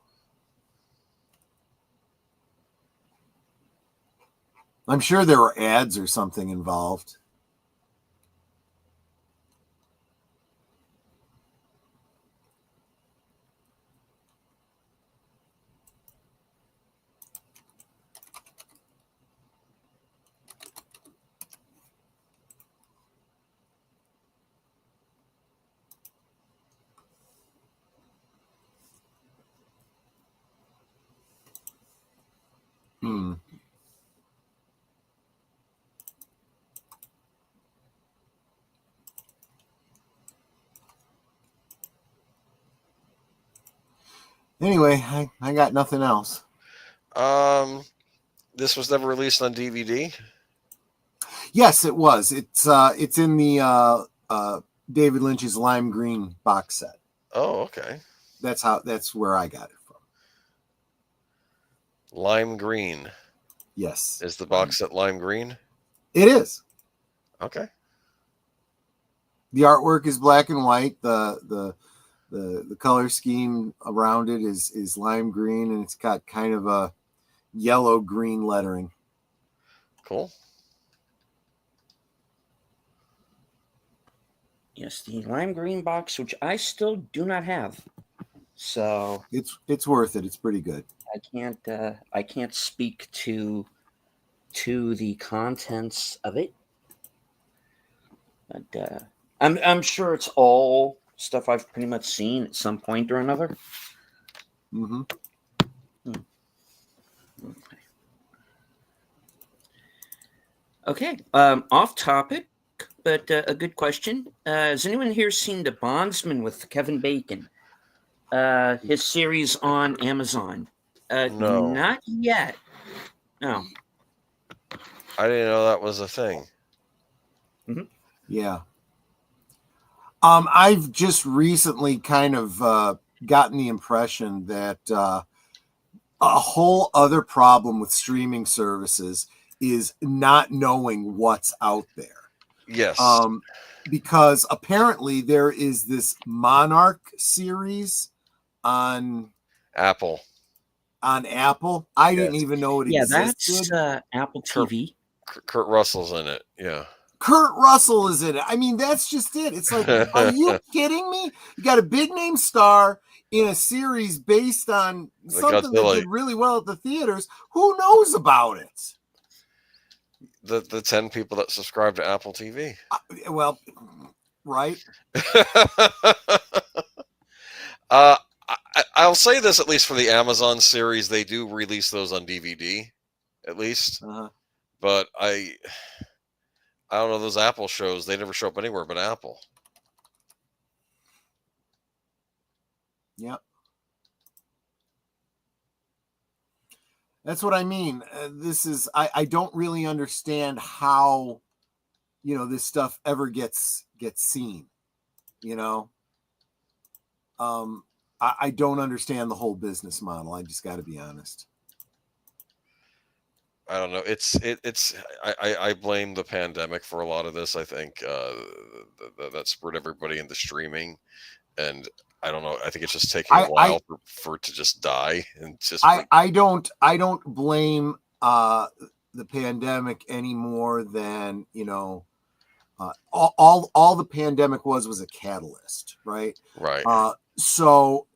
I'm sure there were ads or something involved. Anyway, I got nothing else. This was never released on DVD. Yes, it was. It's in the David Lynch's Lime Green box set. Oh, okay. That's where I got it from. Lime Green. Yes. Is the box set lime green? It is. Okay. The artwork is black and white. The color scheme around it is lime green, and it's got kind of a yellow green lettering. Cool. Yes, the lime green box, which I still do not have. So it's worth it. It's pretty good. I can't speak to the contents of it, but I'm sure it's all stuff I've pretty much seen at some point or another. Mm-hmm. Okay. Off topic, but a good question. Has anyone here seen The Bondsman with Kevin Bacon? His series on Amazon. No. Not yet. No. I didn't know that was a thing. Mm-hmm. Yeah. I've just recently kind of gotten the impression that a whole other problem with streaming services is not knowing what's out there. Yes. Because apparently there is this Monarch series on Apple. I didn't even know it existed. That's Apple TV. Kurt Russell's in it. Yeah. Kurt Russell is in it. I mean, that's just it. It's like, are you kidding me? You got a big name star in a series based on something that did really well at the theaters. Who knows about it? The 10 people that subscribe to Apple TV. Well, right. I'll say this, at least for the Amazon series, they do release those on DVD, at least. Uh-huh. But I don't know, those Apple shows, they never show up anywhere but Apple. Yep. That's what I mean. I don't really understand how, this stuff ever gets seen, I don't understand the whole business model. I just got to be honest. I don't know. I blame the pandemic for a lot of this. I think that spurred everybody into streaming, and I don't know. I think it's just taking a while for it to just die and just. I don't blame the pandemic any more than All the pandemic was a catalyst, right? Right. So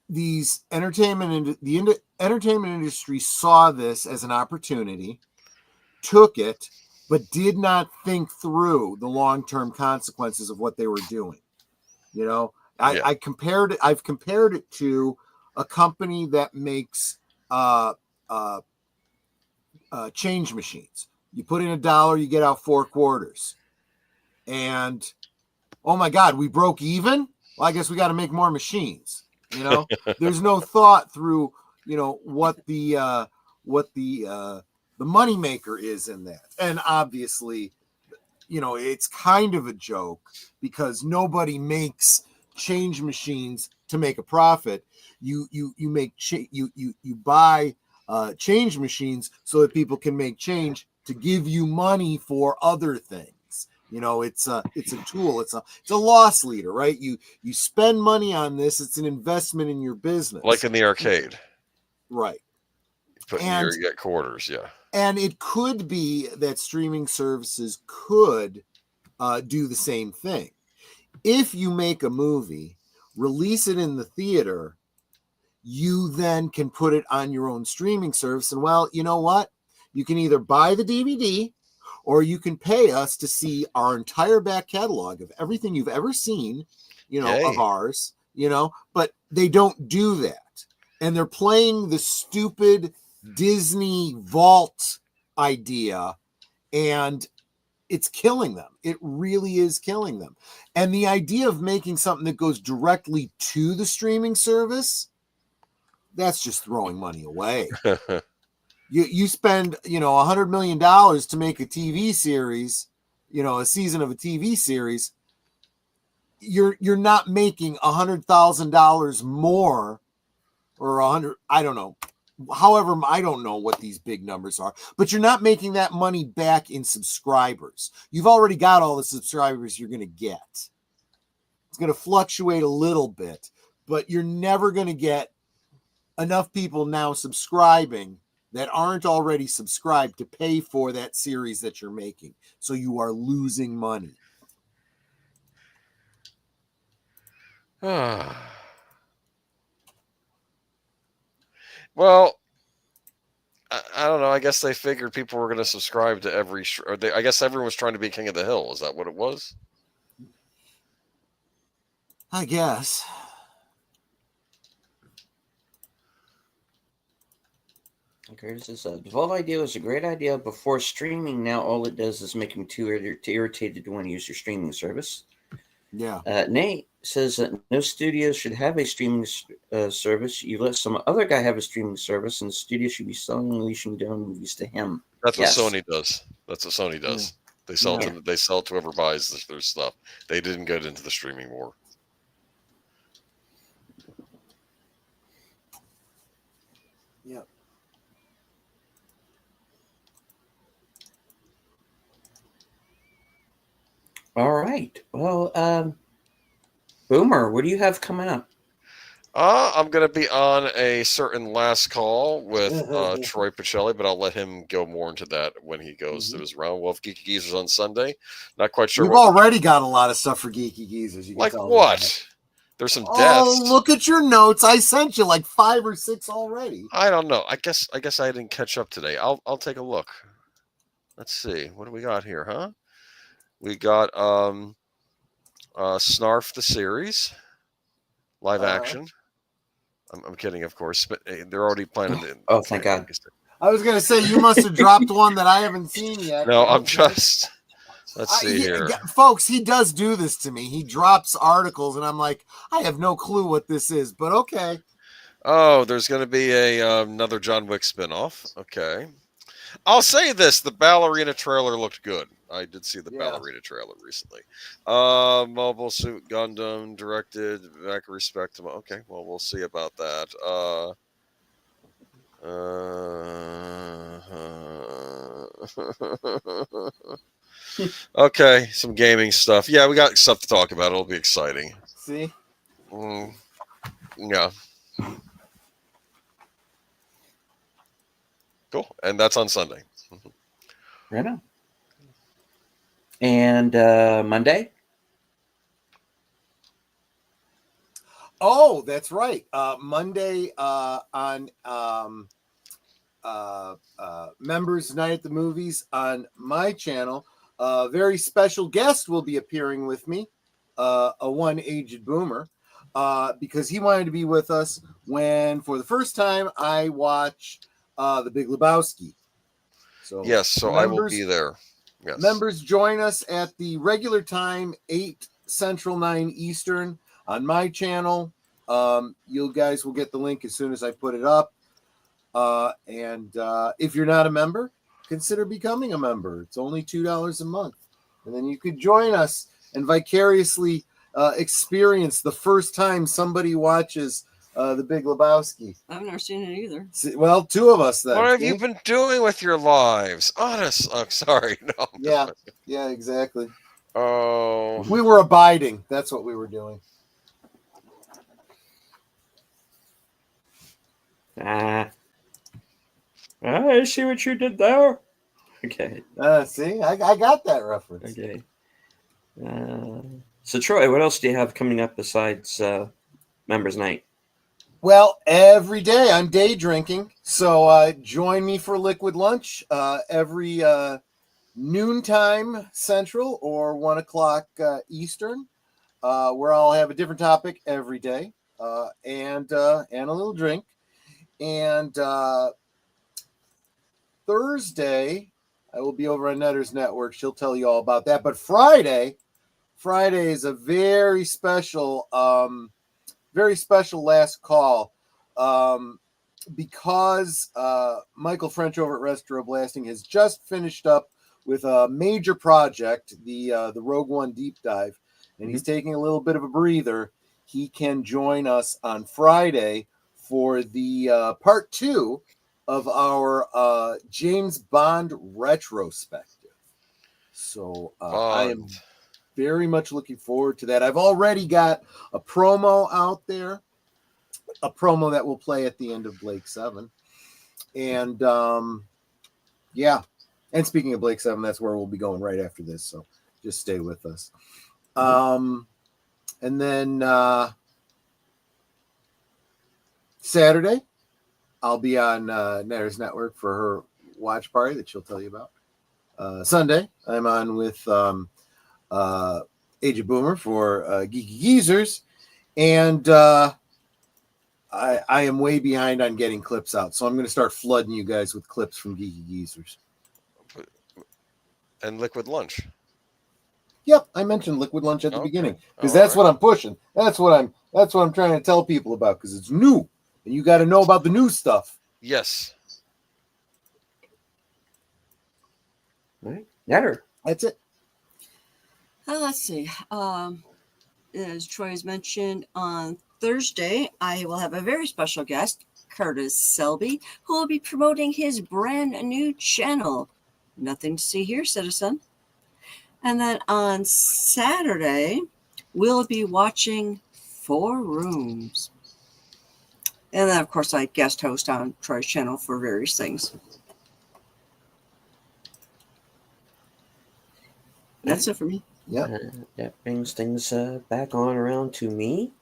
these entertainment industry saw this as an opportunity, took it, but did not think through the long-term consequences of what they were doing. You know, I've compared it to a company that makes change machines. You put in $1, you get out 4 quarters. And oh my God, we broke even? Well, I guess we got to make more machines. You know, there's no thought through, you know, what the money maker is in that. And obviously, you know, it's kind of a joke because nobody makes change machines to make a profit. You buy change machines so that people can make change to give you money for other things. You know, it's a tool. It's a loss leader, right? You spend money on this. It's an investment in your business, like in the arcade, right? You get quarters, yeah. And it could be that streaming services could do the same thing. If you make a movie, release it in the theater, you then can put it on your own streaming service. And well, you know what? You can either buy the DVD or you can pay us to see our entire back catalog of everything you've ever seen, you know, of ours, you know, but they don't do that. And they're playing the stupid Disney vault idea, and it's killing them. It really is killing them. And the idea of making something that goes directly to the streaming service, that's just throwing money away. You spend, you know, $100 million to make a TV series, you know, a season of a TV series. You're not making $100,000 more, or 100, I don't know. However, I don't know what these big numbers are, but you're not making that money back in subscribers. You've already got all the subscribers you're going to get. It's going to fluctuate a little bit, but you're never going to get enough people now subscribing that aren't already subscribed to pay for that series that you're making. So you are losing money. Well, I don't know. I guess they figured people were going to subscribe to every. I guess everyone was trying to be King of the Hill. Is that what it was? I guess. Curtis says, the Vault idea was a great idea before streaming. Now all it does is make them too irritated to want to use your streaming service. Yeah. Nate says that no studio should have a streaming service. You let some other guy have a streaming service, and the studio should be selling and releasing down movies to him. That's what Sony does. That's what Sony does. They sell to whoever buys their stuff. They didn't get into the streaming war. Yep. All right. Well, Boomer, what do you have coming up? I'm going to be on a certain last call with Troy Pacelli, but I'll let him go more into that when he goes to his round. We'll have Geeky Geezers on Sunday. Not quite sure. We've already got a lot of stuff for Geeky Geezers. You can like tell what? There's some deaths. Oh, look at your notes. I sent you like 5 or 6 already. I don't know. I guess I didn't catch up today. I'll take a look. Let's see. What do we got here, huh? We got Snarf the series, live action. I'm kidding, of course, but they're already planning it. Oh, thank God. I was going to say, you must have dropped one that I haven't seen yet. No, I'm just... Let's see here. Folks, he does do this to me. He drops articles, and I'm like, I have no clue what this is, but okay. Oh, there's going to be another John Wick spinoff. Okay. I'll say this. The ballerina trailer looked good. I did see the ballerina trailer recently. Mobile Suit Gundam, directed, back respect to... Okay, well, we'll see about that. Okay, some gaming stuff. Yeah, we got stuff to talk about. It'll be exciting. See? Yeah. Cool. And that's on Sunday. Right on. And Monday? Oh, that's right. Monday on Members Night at the Movies on my channel, a very special guest will be appearing with me, a one aged boomer, because he wanted to be with us when, for the first time, I watch The Big Lebowski. So Yes, so I will be there. Yes. Members join us at the regular time, 8 Central, 9 Eastern, on my channel. You guys will get the link as soon as I put it up. And if you're not a member, consider becoming a member. It's only $2 a month. And then you could join us and vicariously experience the first time somebody watches The Big Lebowski. I've never seen it either. Well, 2 of us then. What have you been doing with your lives? Honest. I'm sorry. No. Yeah, exactly. Oh. We were abiding. That's what we were doing. I see what you did there. Okay. See, I got that reference. Okay. So, Troy, what else do you have coming up besides Members Night? Well, every day I'm day drinking. So join me for liquid lunch every noontime Central or 1 o'clock Eastern, where I'll have a different topic every day and a little drink. And Thursday, I will be over on Netter's Network. She'll tell you all about that. But Friday is a very special last call because Michael French over at Retro Blasting has just finished up with a major project, the Rogue One Deep Dive, and he's taking a little bit of a breather. He can join us on Friday for the part 2 of our James Bond retrospective. So I am very much looking forward to that. I've already got a promo out there, a promo that will play at the end of Blake 7. And yeah. And speaking of Blake 7, that's where we'll be going right after this. So just stay with us. And then Saturday, I'll be on Netter's Network for her watch party that she'll tell you about. Sunday, I'm on with Age of Boomer for Geeky Geezers. And I am way behind on getting clips out. So I'm going to start flooding you guys with clips from Geeky Geezers. And liquid lunch. Yep, I mentioned liquid lunch at the beginning because that's what I'm pushing. That's what I'm trying to tell people about because it's new and you got to know about the new stuff. Yes. All right, Netter. That's it. Let's see. As Troy has mentioned, on Thursday, I will have a very special guest, Curtis Selby, who will be promoting his brand new channel. Nothing to see here, citizen. And then on Saturday, we'll be watching 4 Rooms. And then, of course, I guest host on Troy's channel for various things. That's it for me. Yeah. That brings things back on around to me.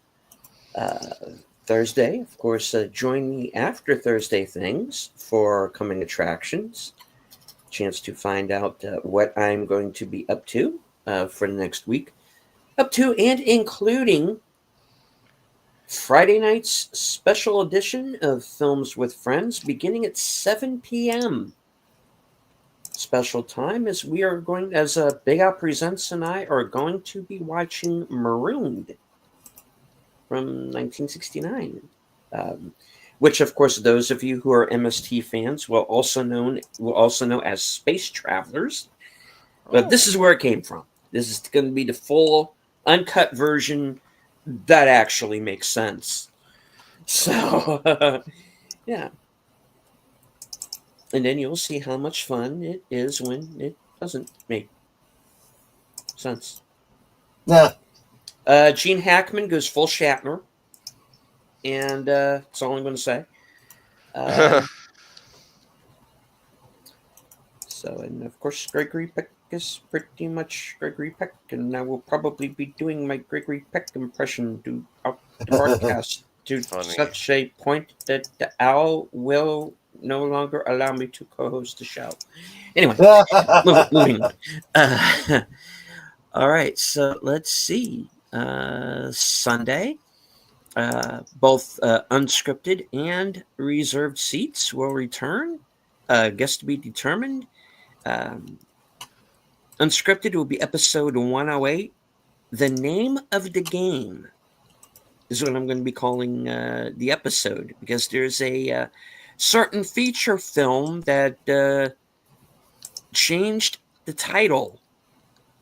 Thursday, of course, join me after Thursday Things for coming attractions. Chance to find out what I'm going to be up to for the next week. Up to and including Friday night's special edition of Films with Friends beginning at 7 p.m. Special time as we are going, as Big Al Presents and I are going to be watching Marooned from 1969. Which, of course, those of you who are MST fans will also know as Space Travelers. But this is where it came from. This is going to be the full uncut version that actually makes sense. So, yeah. And then you'll see how much fun it is when it doesn't make sense. Yeah. Gene Hackman goes full Shatner. And that's all I'm going to say. So, and of course, Gregory is pretty much Gregory Peck, and I will probably be doing my Gregory Peck impression throughout the broadcast to Funny. such a point that the owl will no longer allow me to co-host the show. Anyway, moving on. All right, so let's see. Sunday, both unscripted and reserved seats will return. Guest to be determined. Unscripted will be episode 108. The name of the game is what I'm going to be calling the episode, because there's a certain feature film that changed the title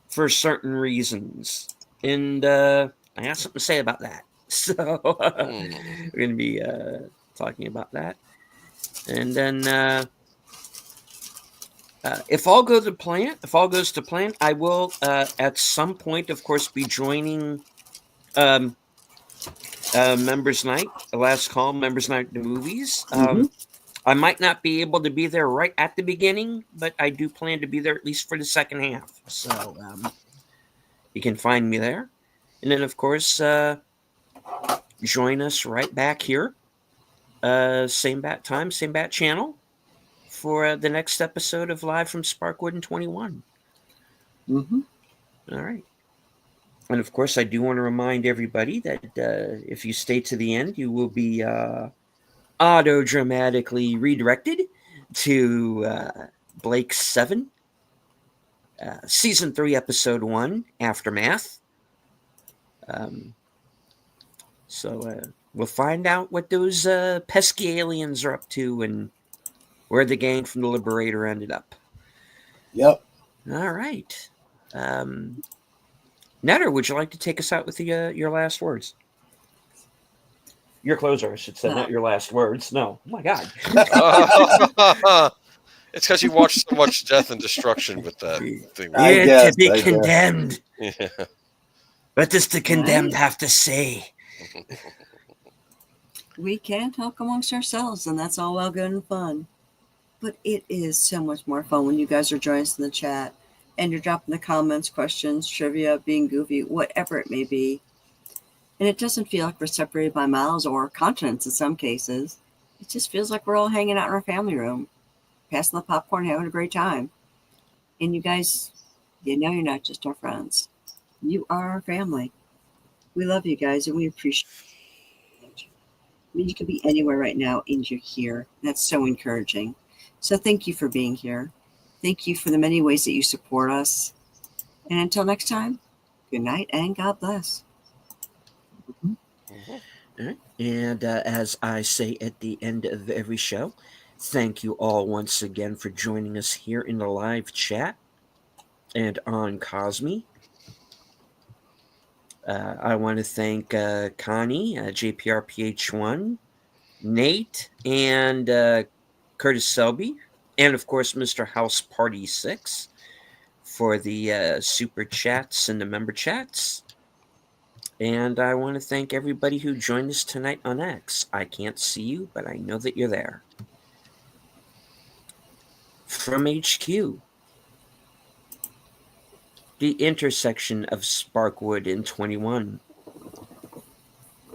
for certain reasons. And I have something to say about that. So we're going to be talking about that. And then if all goes to plan, I will at some point, of course, be joining Members Night, the last call, Members Night to Movies. I might not be able to be there right at the beginning, but I do plan to be there at least for the second half. So you can find me there. And then, of course, join us right back here. Same bat time, same bat channel for the next episode of Live from Sparkwood in 21. All right. And, of course, I do want to remind everybody that if you stay to the end, you will be auto-dramatically redirected to Blake 7, Season 3, Episode 1, Aftermath. So we'll find out what those pesky aliens are up to and where the gang from the Liberator ended up. Yep. All right. Netter, would you like to take us out with your last words? Your closer, I should say, not your last words. No. Oh, my God. It's because you watched so much death and destruction with that thing. To be condemned. Yeah. What does the condemned have to say? We can talk amongst ourselves, and that's all well good and fun. But it is so much more fun when you guys are joining us in the chat and you're dropping the comments, questions, trivia, being goofy, whatever it may be. And it doesn't feel like we're separated by miles or continents in some cases. It just feels like we're all hanging out in our family room, passing the popcorn, having a great time. And you guys, you know you're not just our friends. You are our family. We love you guys, and we appreciate it. I mean, you could be anywhere right now, and you're here. That's so encouraging. So thank you for being here. Thank you for the many ways that you support us. And until next time, good night and God bless. All right. And as I say at the end of every show, thank you all once again for joining us here in the live chat and on Cosme. I want to thank Connie, JPRPH1, Nate, and Curtis Selby, and of course Mr. House Party 6 for the super chats and the member chats. And I want to thank everybody who joined us tonight on X. I can't see you, but I know that you're there. From HQ, the intersection of Sparkwood and 21,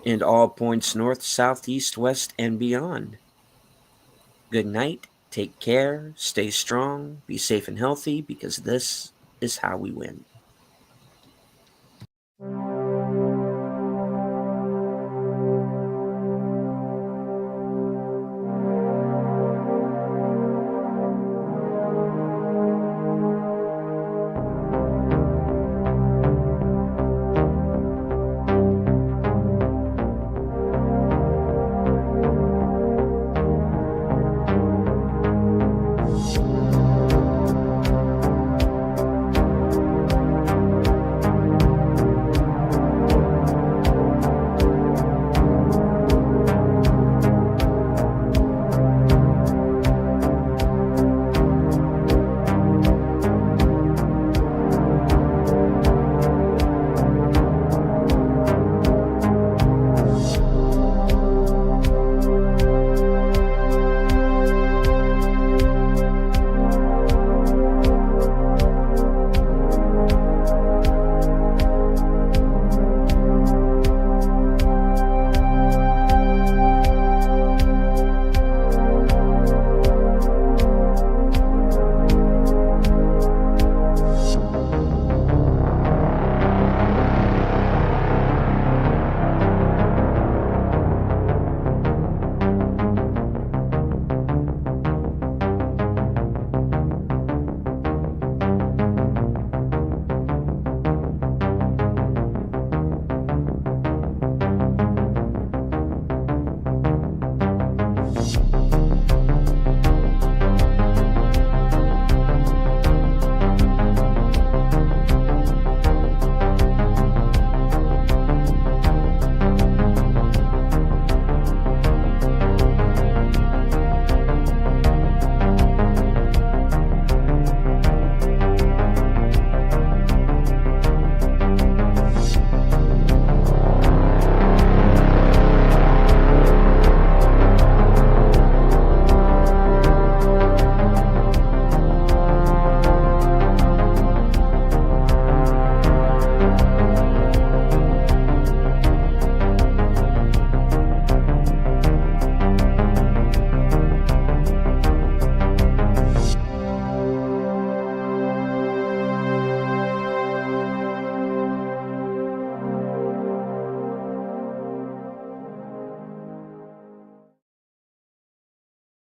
and all points north, south, east, west, and beyond. Good night, take care, stay strong, be safe and healthy, because this is how we win.